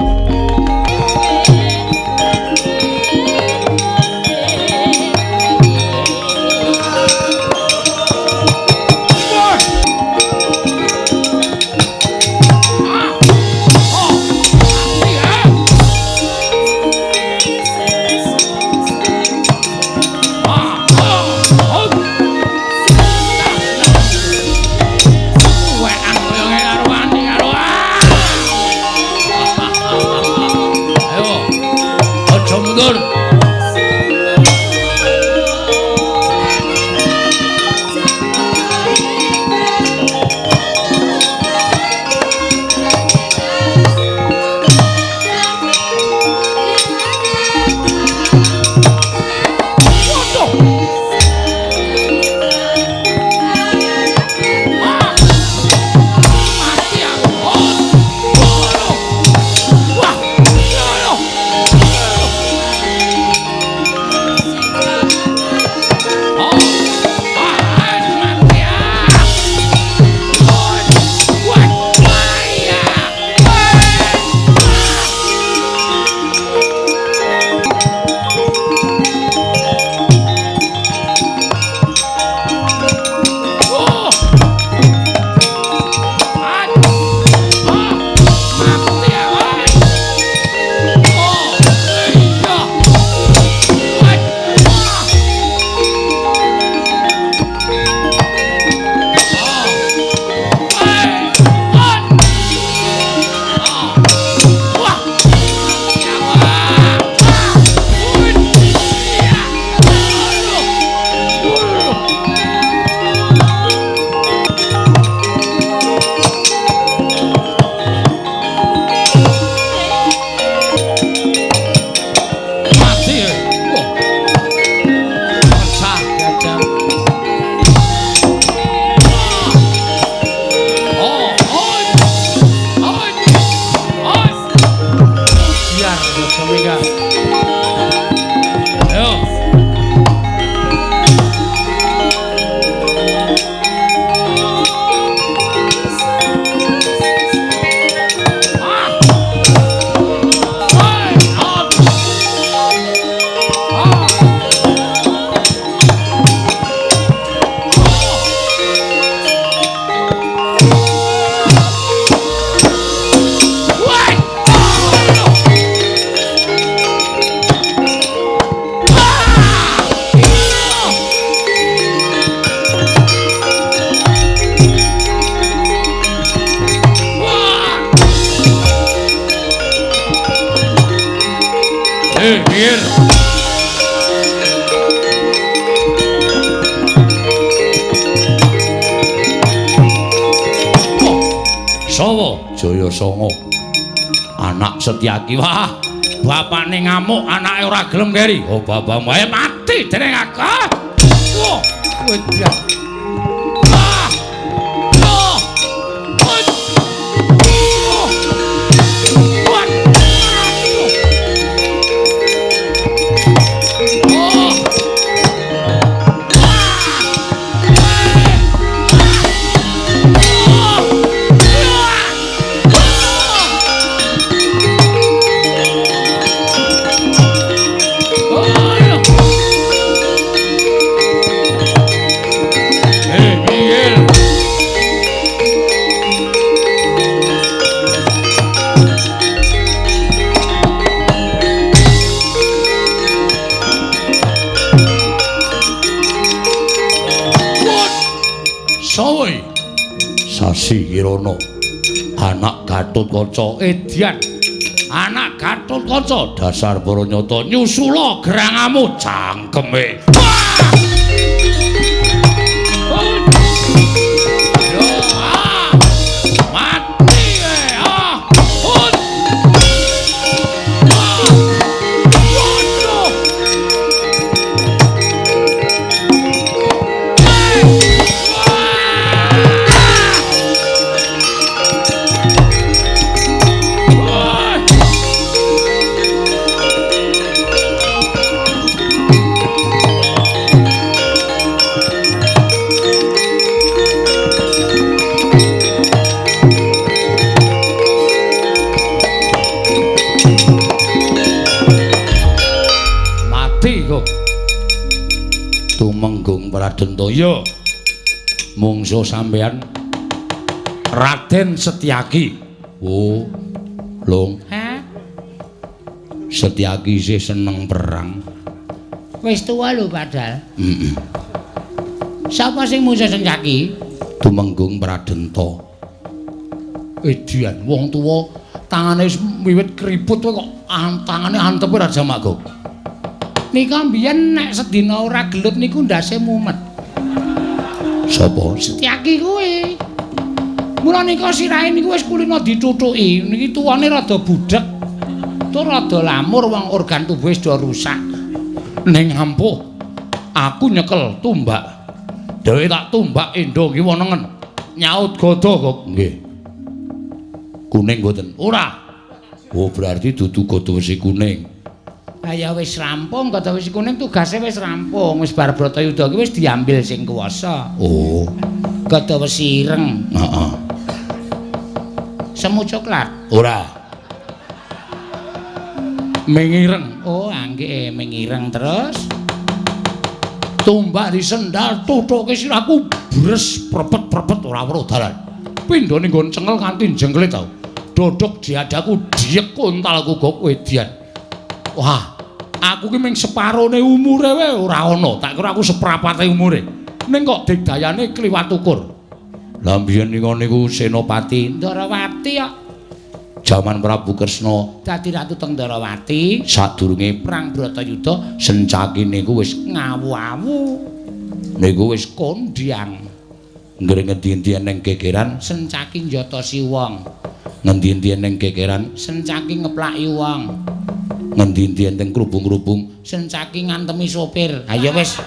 Songo anak Setyaki wah bapakne ngamuk anake ora gelem keri oh bapakmu ae mati dening aku wah wedya Sasi Kirana anak Gatotkaca Edian anak Gatotkaca dasar Baranyata nyusula gerangamu cangkeme Tumenggung Pradenta. Ya. Mungsuh sampean Raden Setyaki. Oh, Long. Hah? Setyaki sih seneng perang. Wis tuwa lho padahal. Heeh. Sapa sing mungsuh Setyaki? Tumenggung Pradenta. Edian wong tuwa tangane wis wiwit keriput kok tangane antep ora jamak. Nika mbiyen nek sedina ora gelut niku ndase mumet. Sapa? Setyaki kuwi. Mula nika sirahe niku wis kulina dicuthuki. Niki tuwane rada budhek. Tur rada lamur wong organ tubuh wis do rusak. Ning ampuh aku nyekel tumbak. Dhewe tak tumbak endo kiwa nengen. Nyaut gada kok. Nggih. Kuning mboten. Ora. Oh berarti dudu gada wesi kuning. Lah ya wis rampung gada wesi kuning tugase wis rampung. Wis bar Bratayuda ki wis diambil sing kuwasa. Oh. Gada wesi ireng. Heeh. Semu coklat. Ora. Mengireng. Oh, nggih mengireng terus. Tumbak disendal tuthuke sirahku bres prepet-prepet ora weruh dalan. Pindhane nggon cengel kanthi jengklit tau. Dodok diadaku diek kontalku kok wedian. Wah, aku ki ming separone umure wae ora ana. Tak kira aku seprapate umure. Ning kok digdayane kliwat ukur. Lah mbiyen niku Senopati Ndarawati kok jaman Prabu Kresna dadi ratu teng Ndarawati. sadurunge Perang Bratayuda Sencaki niku wis ngawu-awu. niku wis kondhang. Ngendi-endi ning gegeran Sencaki njotosi wong. ngendi-endi ning gegeran Sencaki ngeplaki wong. ngendi-endi ning krubung-krubung Sencaki ngantemi sopir. Ha ya wis.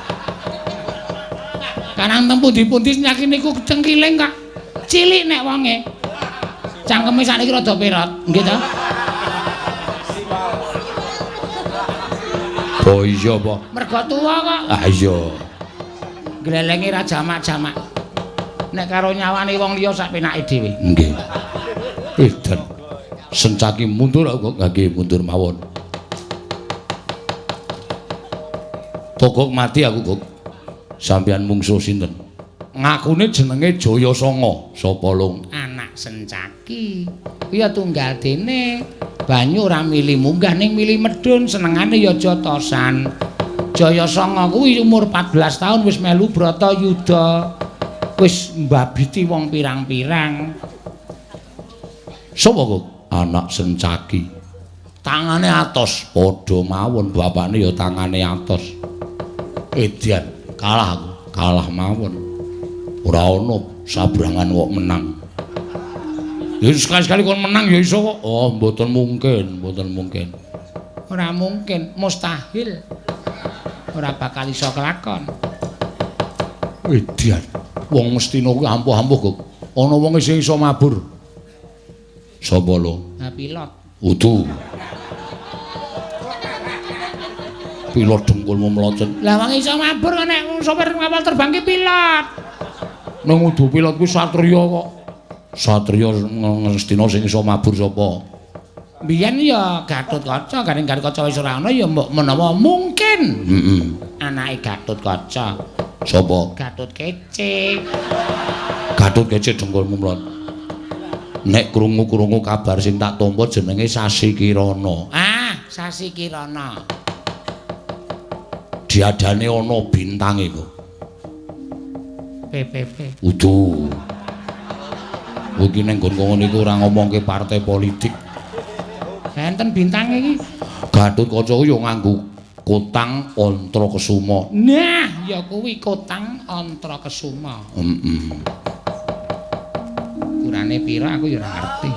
Kanang tempu dipundi Sencaki niku cengkiling kok. Cilik nek wonge. Cangkeme sakniki rada perot, nggih ta? Oh iya apa? Mergo tuwa kok. Ah iya. Glelenge ra jamak-jamak. Nek karo nyawane wong liya sak penake dhewe. Nggih. Edan. Sencaki mundur kok nggih mundur mawon. Tokok mati aku kok. Sampeyan mungsuh sinten? Ngakune jenenge Jayasanga. Sapa Long? Anak Sencaki. Ya tunggal dene. Banyu ora milih munggah ning milih medhun, senengane ya jotosan. Jayasanga kuwi umur 14 tahun wis melu Bratayuda. Wis mbabiti wong pirang-pirang. Sapa kok? Anak Sencaki. Tangane atos, padha mawon bapakne ya tangane atos. Edian kalah aku, kalah mawon. Ora ana sabrangan kok menang. Ya sekali-sekali kon menang ya iso kok. Oh, mboten mungkin, mboten mungkin. Ora mungkin, mustahil. Ora bakal iso kelakon. Edian. Wong Mestina kuwi ampuh-ampuh kok. Ana wong sing iso mabur. Sapa lo? Nah, pilot. Udu. Pilot dengkulmu melocot. Lah wong iso mabur kok nek sopir kapal terbang ki pilot. Nang udu pilot kuwi satriya kok. Satriya Ngastina sing iso mabur sapa? Biyen ya Gatotkaca, garing Gatotkaca wis ora ana ya mbok menawa mungkin. Heeh. Anake Gatotkaca. Sapa? Gatotkaca. Gatotkaca dengkulmu melot. Nek krungu-krungu kabar sing tak tampa jenenge Sasi Kirana. Ah, Sasi Kirana. Diadane ana bintange kok. PPP. Udu. Kowe iki ning nggon niku ora ngomongke partai politik. Enten bintange iki. Gatotkaca ku yo nganggo kotang Antrakesuma. Nah, ya kuwi kotang Antrakesuma. Heeh. Ukurane pira aku ya ora ngerti.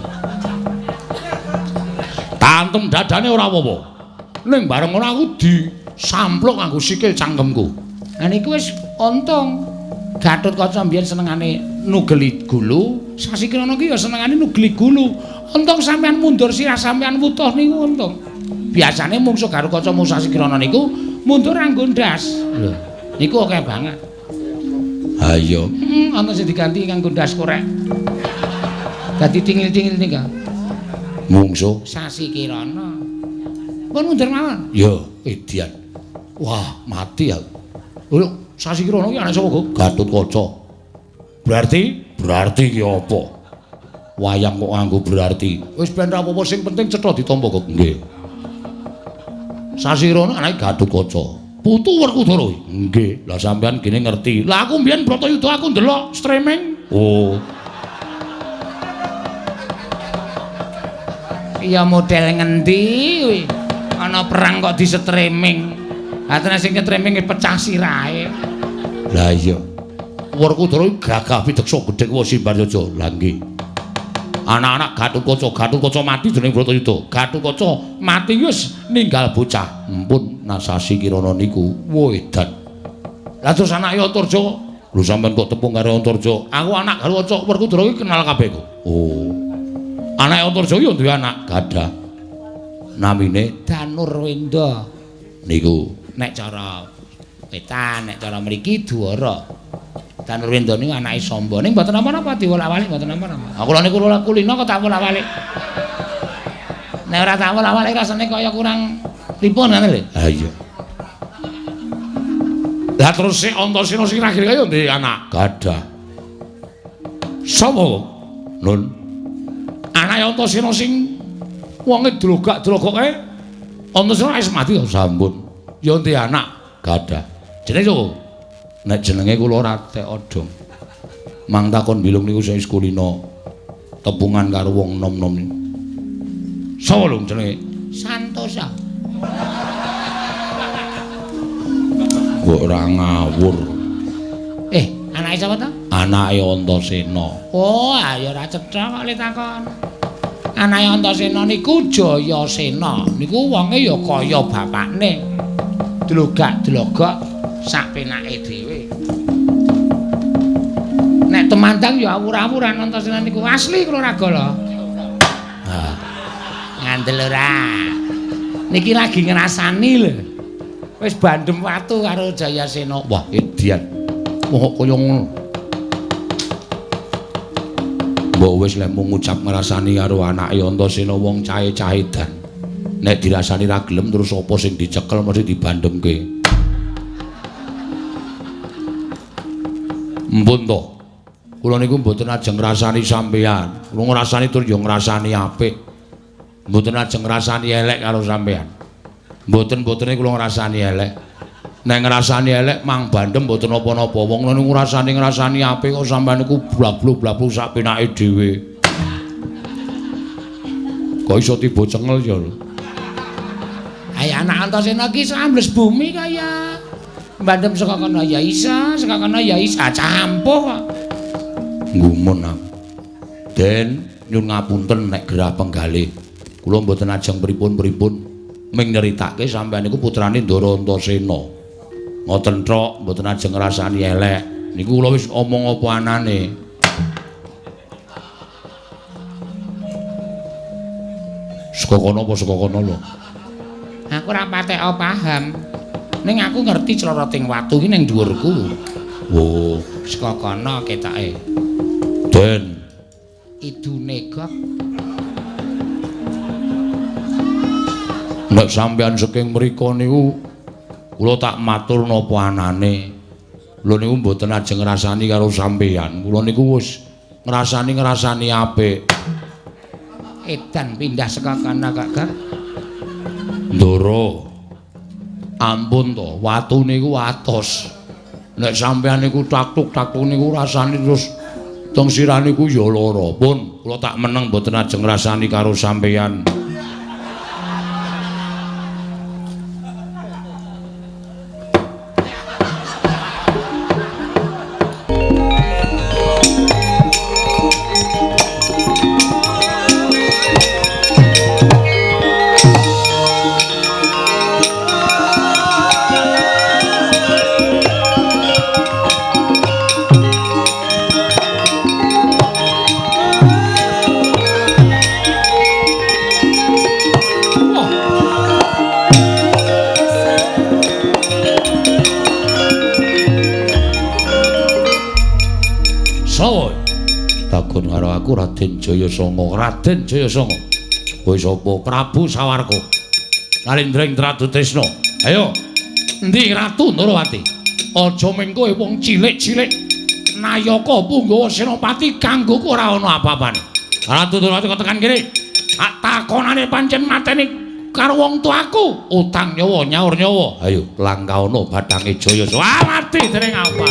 Tantem dadane ora apa-apa. Ning bareng ngono aku disampluk nganggo sikil cangkemku. Lah niku wis untung. Gatotkaca mbiyen senengane nugeli gulu, Sasi Kirana ki ya senengane nugeli gulu. Untung sampean mundur sirah sampean wutuh niku untung. Biasane mungsuh Gatotkaca mung Sasi Kirana niku mundur nganggo ndas. Lho, niku akeh banget. Ha iya. Ana sing diganti nganggo ndas korek. Dadi tingil-tingil nika. Mungsuh Sasi Kirana. Pun mundur mawon. ya edian. Wah, mati aku. Lho, Sasi Kirana ki anak sapa, Go? Gatotkaca. Berarti ki apa? Wayang kok nganggo berarti. Wis ben ra apa-apa sing penting cetha ditampa, Go. Nggih. Sasi Kirana anake Gatotkaca. Putu Werkudara. Nggih. Lah sampean kene ngerti. Lah aku mbiyen Bratayuda aku ndelok streaming. Oh. Iya model ngendi kuwi? Ana perang kok di streaming. Atene sing streaming pecah sirahe. Lah iya. Werkudara gagah pideksa gedhe kuwi Simbaryaja. Lah nggih. Anak-anak Gatotkaca mati dening Bratayuda. Gatotkaca mati wis ninggal bocah. Ampun, Sasi Kirana niku wedan. Lah terus anake Antarja, lho sampean kok tepung karo Antarja. Aku anak Gatotkaca Werkudara iki kenal kabeh kok. Oh. Anake Antarja yo duwe anak gadah. Namine Danurwenda. Niku Nek cara wetan, nek cara mriki Dwara. Danurwenda niku anake Samba. Ning mboten napa-napa diwolak-walik mboten napa-napa. aku lha niku kulino kok tak wolak-walik. Nek ora tak wolak-walik rasane kaya kurang pripun ngene lho. Ha iya. Lah terus si Antasena sing akhir kaya ndek anak gadah. Sapa? Nun. Anake Antasena sing wonge drogak-drogoke Antasena wis mati to sampun. Ya ndek anak gadah. Jenenge sapa? Nek jenenge kula ora tek odong. Mang takon bilung niku sing kulino tebungan karo wong nom-nom. Sapa lho jenenge? Santosa. Kok ora ngawur. Anake sapa to? Anake Antasena. Oh, ya ora cetha kok le takon. Anake Antasena niku Jayasena. Niku wonge ya kaya bapakne. Dlogak-dlogok sak penake dhewe. Nek temandang ya awur-awuran Antasena niku asli kula ragala. Ah, Ngandel ora. Niki lagi ngrasani lho. Wis bandem watu karo Jayasena. wah edian. Kok kaya ngono. Mbok wis lek mung ngucap ngrasani karo anake Antasena wong cahe-cahe dan. Nek dirasani ra gelem terus apa sing dicekel mesti dibandemke. Mpun to. Kula niku mboten ajeng ngrasani sampean. Kula ngrasani tur ya ngrasani apik. Mboten ajeng ngrasani elek karo sampean. Mboten-mbotene kula ngrasani elek. Nek ngrasani elek mang bandem mboten apa-napa. Wong niku ngrasani apik kok sampean niku blablu-blablu sak penake dhewe. Kok iso tiba cengel ya lho. Ayo anak Antasena ki sambles bumi kaya. Bandem saka kono ya isa, saka kono ya isa campuh kok. Ngumun aku. Den nyun ngapunten nek gerah penggalih. Kula mboten ajeng pripun-pripun ming nyeritake sampeyan niku putrane Ndara Antasena. Ngoten tok mboten ajeng ngrasani elek. Niku kula wis omong apa anane. Saka kono apa saka kono lho? Aku ora patek paham. Ning aku ngerti cloroting watu ki ning dhuwurku. Oh, Saka kono ketake. Den Idune Gog. nek sampeyan saking mriku niku kula tak matur napa anane. Kula niku mboten ajeng ngrasani karo sampeyan. Kula niku wis ngrasani apik. Edan pindah saka kono kok, Gog. Ndara. Ampun to, watu niku atos. Nek sampeyan niku taktuk-taktuk niku rasane terus teng sirah niku ya lara. Pun kula tak meneng mboten ajeng ngrasani karo sampeyan. Raden Jayasanga. Raden Jayasanga. Kowe sapa? Prabu Sawarga. Kalendreng Ratu Tresna. Ayo. Endi Ratu Ndarawati? Aja mung kowe wong cilik-cilik. Nayaka Punggawa Senopati kanggoku ora ana apa-apane. Ratu Durmati kok tekan kene. Takonane pancen mateni karo wong tuaku. Utang nyawa nyaur nyawa. Ayo langkaono batange Jaya. Wah mati dening apa?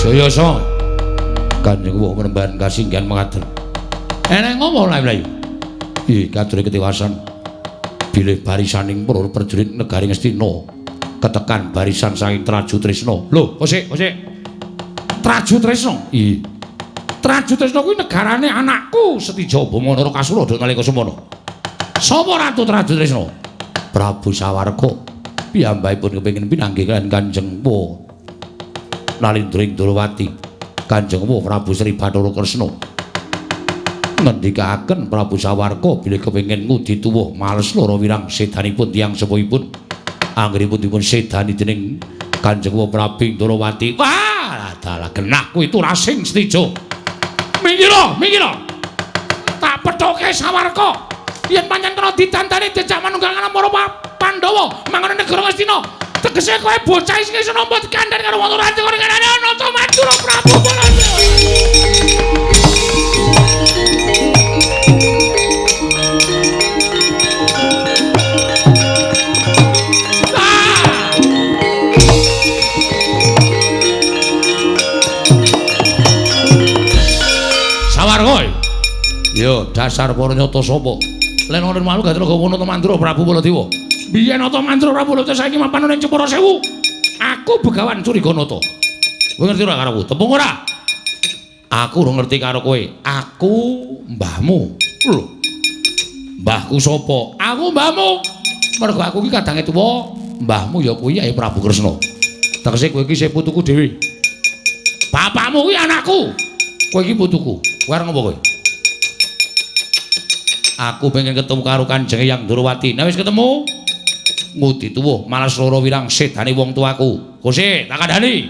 Jayasa Kanjeng Wuh menembahan kasinggihan mengaten. Enek ngomong layu-layu. Ih, kature ketiwasan bilih barisaning para prajurit negari Ngastina ketekan barisan saking Traju Tresna. Lho, osik. Traju Tresna? Ih. Traju Tresna kuwi negarane anakku Setija Bamanara Kasurada nalika semana. Sapa Ratu Traju Tresna? Prabu Sawarga. Piyambakipun kepengin pinanggih kaliyan Kanjeng Wuh Nalindring Durwati. Kanjeng Wuh Prabu Sri Bathara Kresna ngendikaken Prabu Sawarga bilih kepengin ngudi tuwuh males lara wirang sedanipun tiyang sepuhipun anggenipun dipun sedani dening Kanjeng Wuh Prabu Durwati. Wah, dalah genah kuwi turasing Setija. Minggira. Tak pethoke Sawarga. Yen pancen kena ditandani dijak manunggal karo para Pandhawa mangane negara Ngastina. Tegese kowe bocah sing iso nampa dikandhani karo wong ranting karo kanane ana to Mandura Prabu Baladewa. Sawarga. Yo dasar para nyata sapa? Len ora malu gak tega wono to Mandura Prabu Baladewa. Biyen ana Mandura Prabu Baladewa saiki mapan ning Jepara Sewu. Aku Begawan Curiganata. Kowe ngerti ora karo aku? Tepung ora? Aku ora ngerti karo kowe. Aku mbahmu. Lho. Mbahku sapa? Aku mbahmu. Mergo aku iki kadange tuwa, mbahmu ya kuwi Kyai Prabu Kresna. Tegese kowe iki sik putuku dhewe. Bapakmu kuwi anakku. Kowe iki putuku. Kowe arep ngopo kowe? Aku pengen ketemu karo Kanjeng Hyang Durwati. Nek wis ketemu, ngudi tuwuh malas lara wirang sedane wong tuaku. Kose, tak kandhani.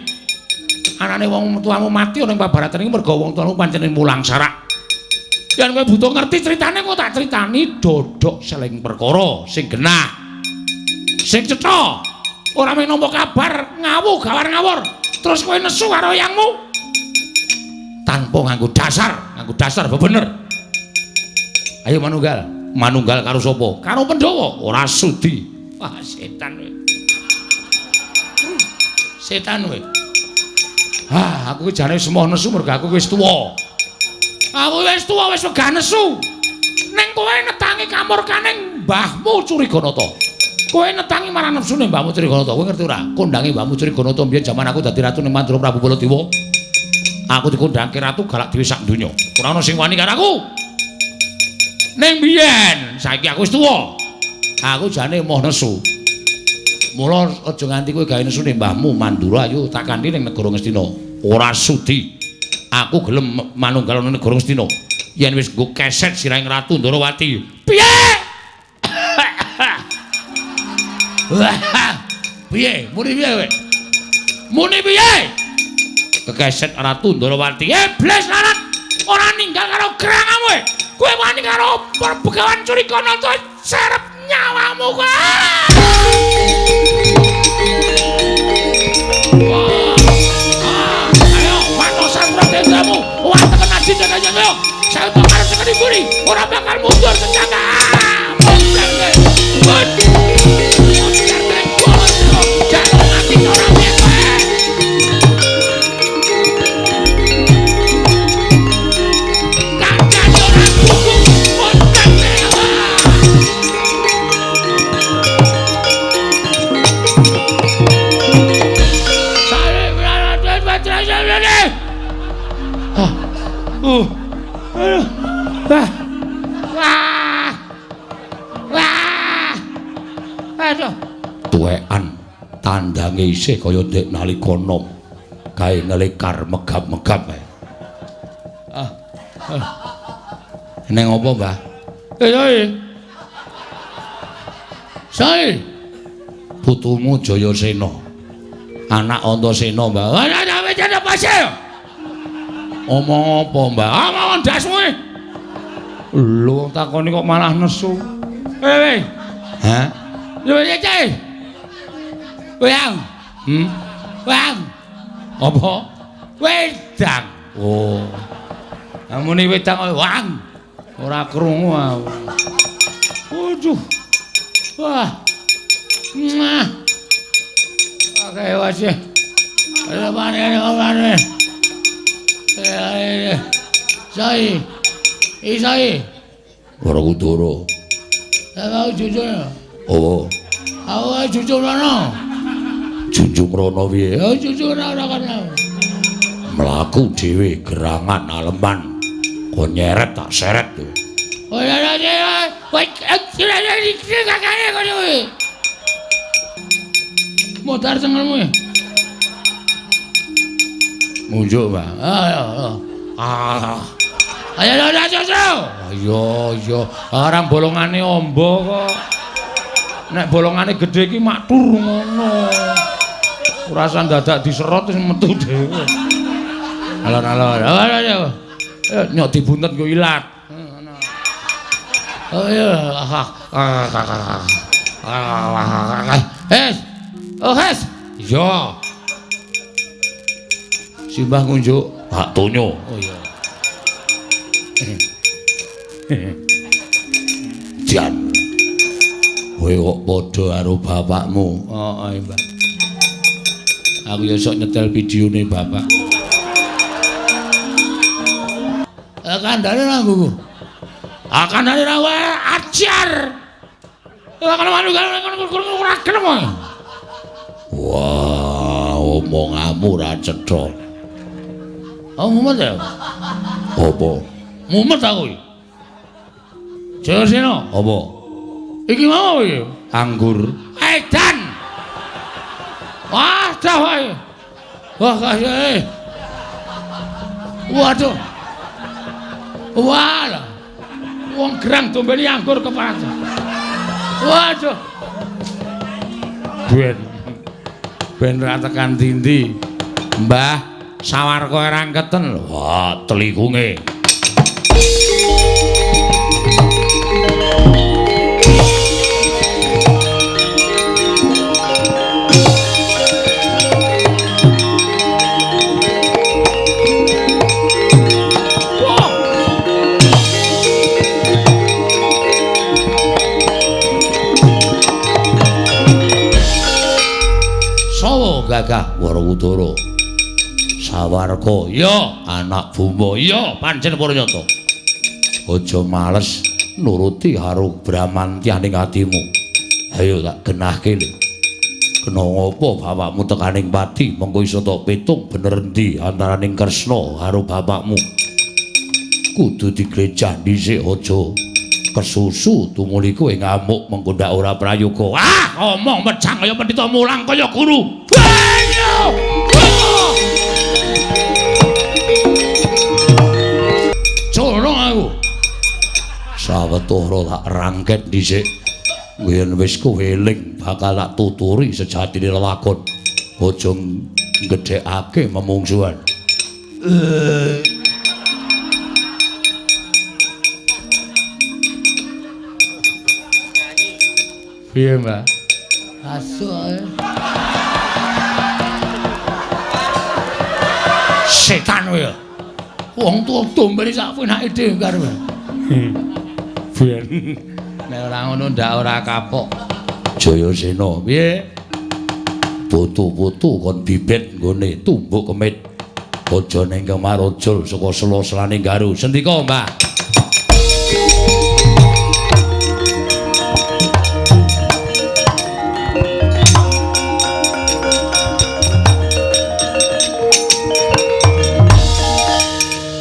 Anane wong tuamu mati ana ing pabaratan iki mergo wong tuamu pancen mulang sarak. Yen kowe butuh ngerti critane kok tak critani dodok seling perkara sing genah. Sing cetha. Ora mung nampa kabar ngawuh gawar ngawur. Terus kowe nesu karo yangmu. Tanpa nganggo dasar bebener. Ayo manunggal karo sapa? Karo Pandhawa, ora sudi. Wah, setan kowe. Setan kowe. Ah, aku ki jane wis moh nesu mergo aku wis tuwa. Aku wis tuwa, wis wegah nesu. Ning kowe netangi kamurkaning mbahmu Curiganata. Kowe netangi marang nepsune mbahmu Curiganata. Kowe ngerti ora? Kondange mbahmu Curiganata mbiyen jaman aku dadi ratu ning Mandura Prabu Baladewa. Aku dikondhangke ratu galak dhewe sak donya. Ora ana sing wani karo aku. Ning biyen, saiki aku wis tuwa. Aku jane moh nesu. Mula aja nganti kowe gawe nesune mbahmu Mandura ayo tak kanthi ning negara Ngastina. Ora sudi. Aku gelem manunggal ning negara Ngastina. Yen wis nggo keset sirahing Ratu Ndrawati. Piye? Piye? Muni piye kowe? Muni piye? Kekeset Ratu Ndrawati. Iblis larat ora ninggal karo gerangamu. Kowe wani karo Begawan Curiganata serep nyawamu kowe. Ayo, matosan pratendamu. Wah, tekan aji jaga-jaga. Saya untuk harus sekali buri. Ora bakal mundur sejaga. Jangan mati orang bebas. tuwekan tandange isih kaya ndek nalika nom kae ngelikar megap-megap ae. Neng apa, Mbah? Sae. Putumu Jayasena. Anak Antasena, Mbah. Ana wis ana pase. Omong apa, Mbah? Omong ndasmu. Lho takoni kok malah nesu. Weh. Hah? Lho cek. Wang. Wang. Apa? Wedang. Oh. Amune wedang wang. Ora krungu aku. Waduh. Wah. Nah. Oke, wis. Ada pane. Sai. Isai. Warakudara. Aku jujur. Oh. Aku jujur ana. Junjung rono piye? Ya jujur ora kana. Mlaku dhewe gerangan aleman. Kok nyeret tak seret tuh. Oh ya ya. Woi, iki kakane kono kuwi. Motor cengelmu. Munjuk, Mbak. Ayo. Ayo. Arang bolongane ombo kok. Nek bolongane gedhe iki mak tur ngono. Ora usah dadak diserot wis metu dhewe. Alon-alon. Ayo. Nyok dibuntet nggo ilat. Oh iya. Hes. Iya. Simbah ngunjuk Pak Tonyo. Oh iya. Jan. Kowe kok padha karo bapakmu? Oh, Mbak. Aku ya sok nyetel videone bapak. Kandhane nanggo. Kandhane nang ajar. Kalau manuk ora gelem. Wah, omonganmu ora cetha. Oh, mumet ya? Apa? Mumet aku iki. Jayasena. Apa? Iki mau iki. Anggur. Edan. Wah, dah wae. Wah, kasih. Waduh. Wah. Wong gerang dombeni anggur keparat. Waduh. Ben ra tekan dindi. Mbah, sawarga rangketen lho. Wah, telikunge. Gagah Warakudara. Sawarga ya anak bumba ya pancen Puranyata. aja males nuruti karo bramantyaning atimu. Ayo tak genahke lho. Kena ngopo bapakmu tekaning pati mengko iso tok pitung bener endi antaraning Kresna karo bapakmu. Kudu digrejah dhisik aja kesusu tumuli kowe ngamuk mengko ndak ora prayoga. Omong mecang kaya pendhita mulang kaya guru. Colong aku. Sawetara tak rangket dhisik. Yen wis kowe eling bakal tak tuturi sejatine lelakon. Aja gedhekake memungsuhan. Piye, Mbak? Asu ae. Setan kowe. Wong tuwa dombene sak penake dhewe karo. Ben. Nek ora ngono ndak ora kapok. Jayasena, Piye? putu-putu kon bibit nggone tumbuk kemit. Aja ning kemarojol saka sela-selane garu. Sendika, Mbah.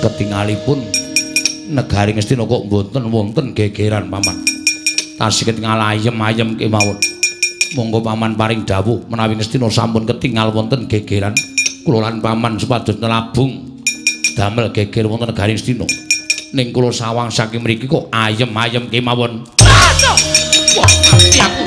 Ketingalipun negari Ngastina kok mboten wonten gegeran paman. Tasih ketingal ayem-ayem kemawon. Monggo paman paring dawuh menawi Ngastina sampun ketingal wonten gegeran kula lan paman supados nelabung damel geger wonten negari Ngastina. Ning kula sawang saking mriki kok ayem-ayem kemawon. Wah, mati aku.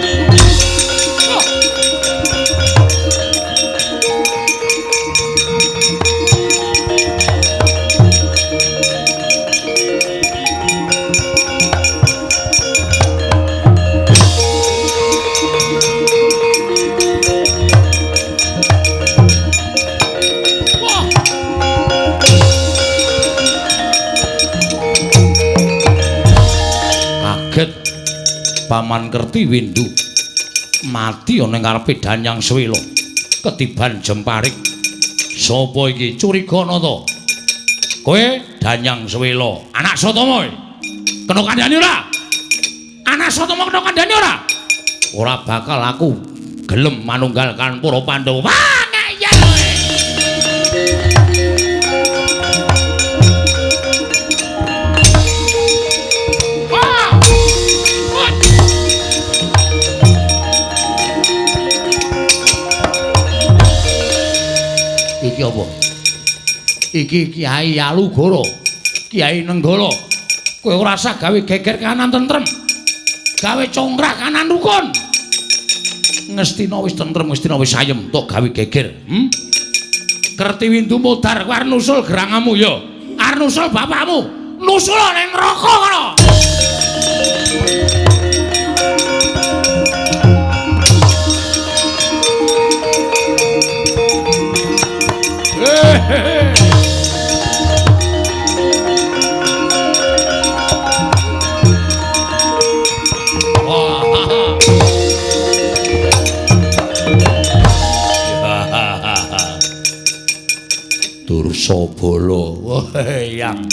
Paman Kerti Windu mati ana ing ngarepe Danyang Swela ketiban Jemparing. Sapa iki curigana to? Kowe Danyang Swela, anak Satama. Kena kandhani ora? Anak Satama kena kandhani ora? Ora bakal aku gelem manunggalkan para Pandhawa. Nek yen iki apa? Iki Kiai Alugara, Kiai Nenggala. Kowe ora usah gawe geger kanan tentrem. Gawe congkrah kanan rukun. Ngastina wis tentrem, Ngastina wis ayem, tok gawe geger. Kerti Windu modar kowe arep nusul gerangamu ya. Arep nusul bapakmu. Nusul ning neraka kono. Dursabala. Eyang.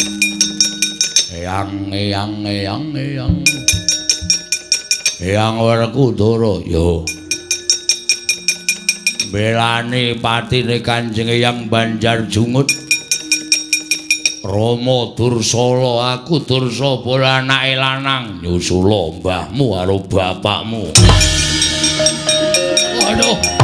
Eyang Werkudara ya. Belane patine Kanjeng Eyang Banjarjungut. Rama Dursala, aku Dursabala anake lanang nyusula mbahmu karo bapakmu. Waduh.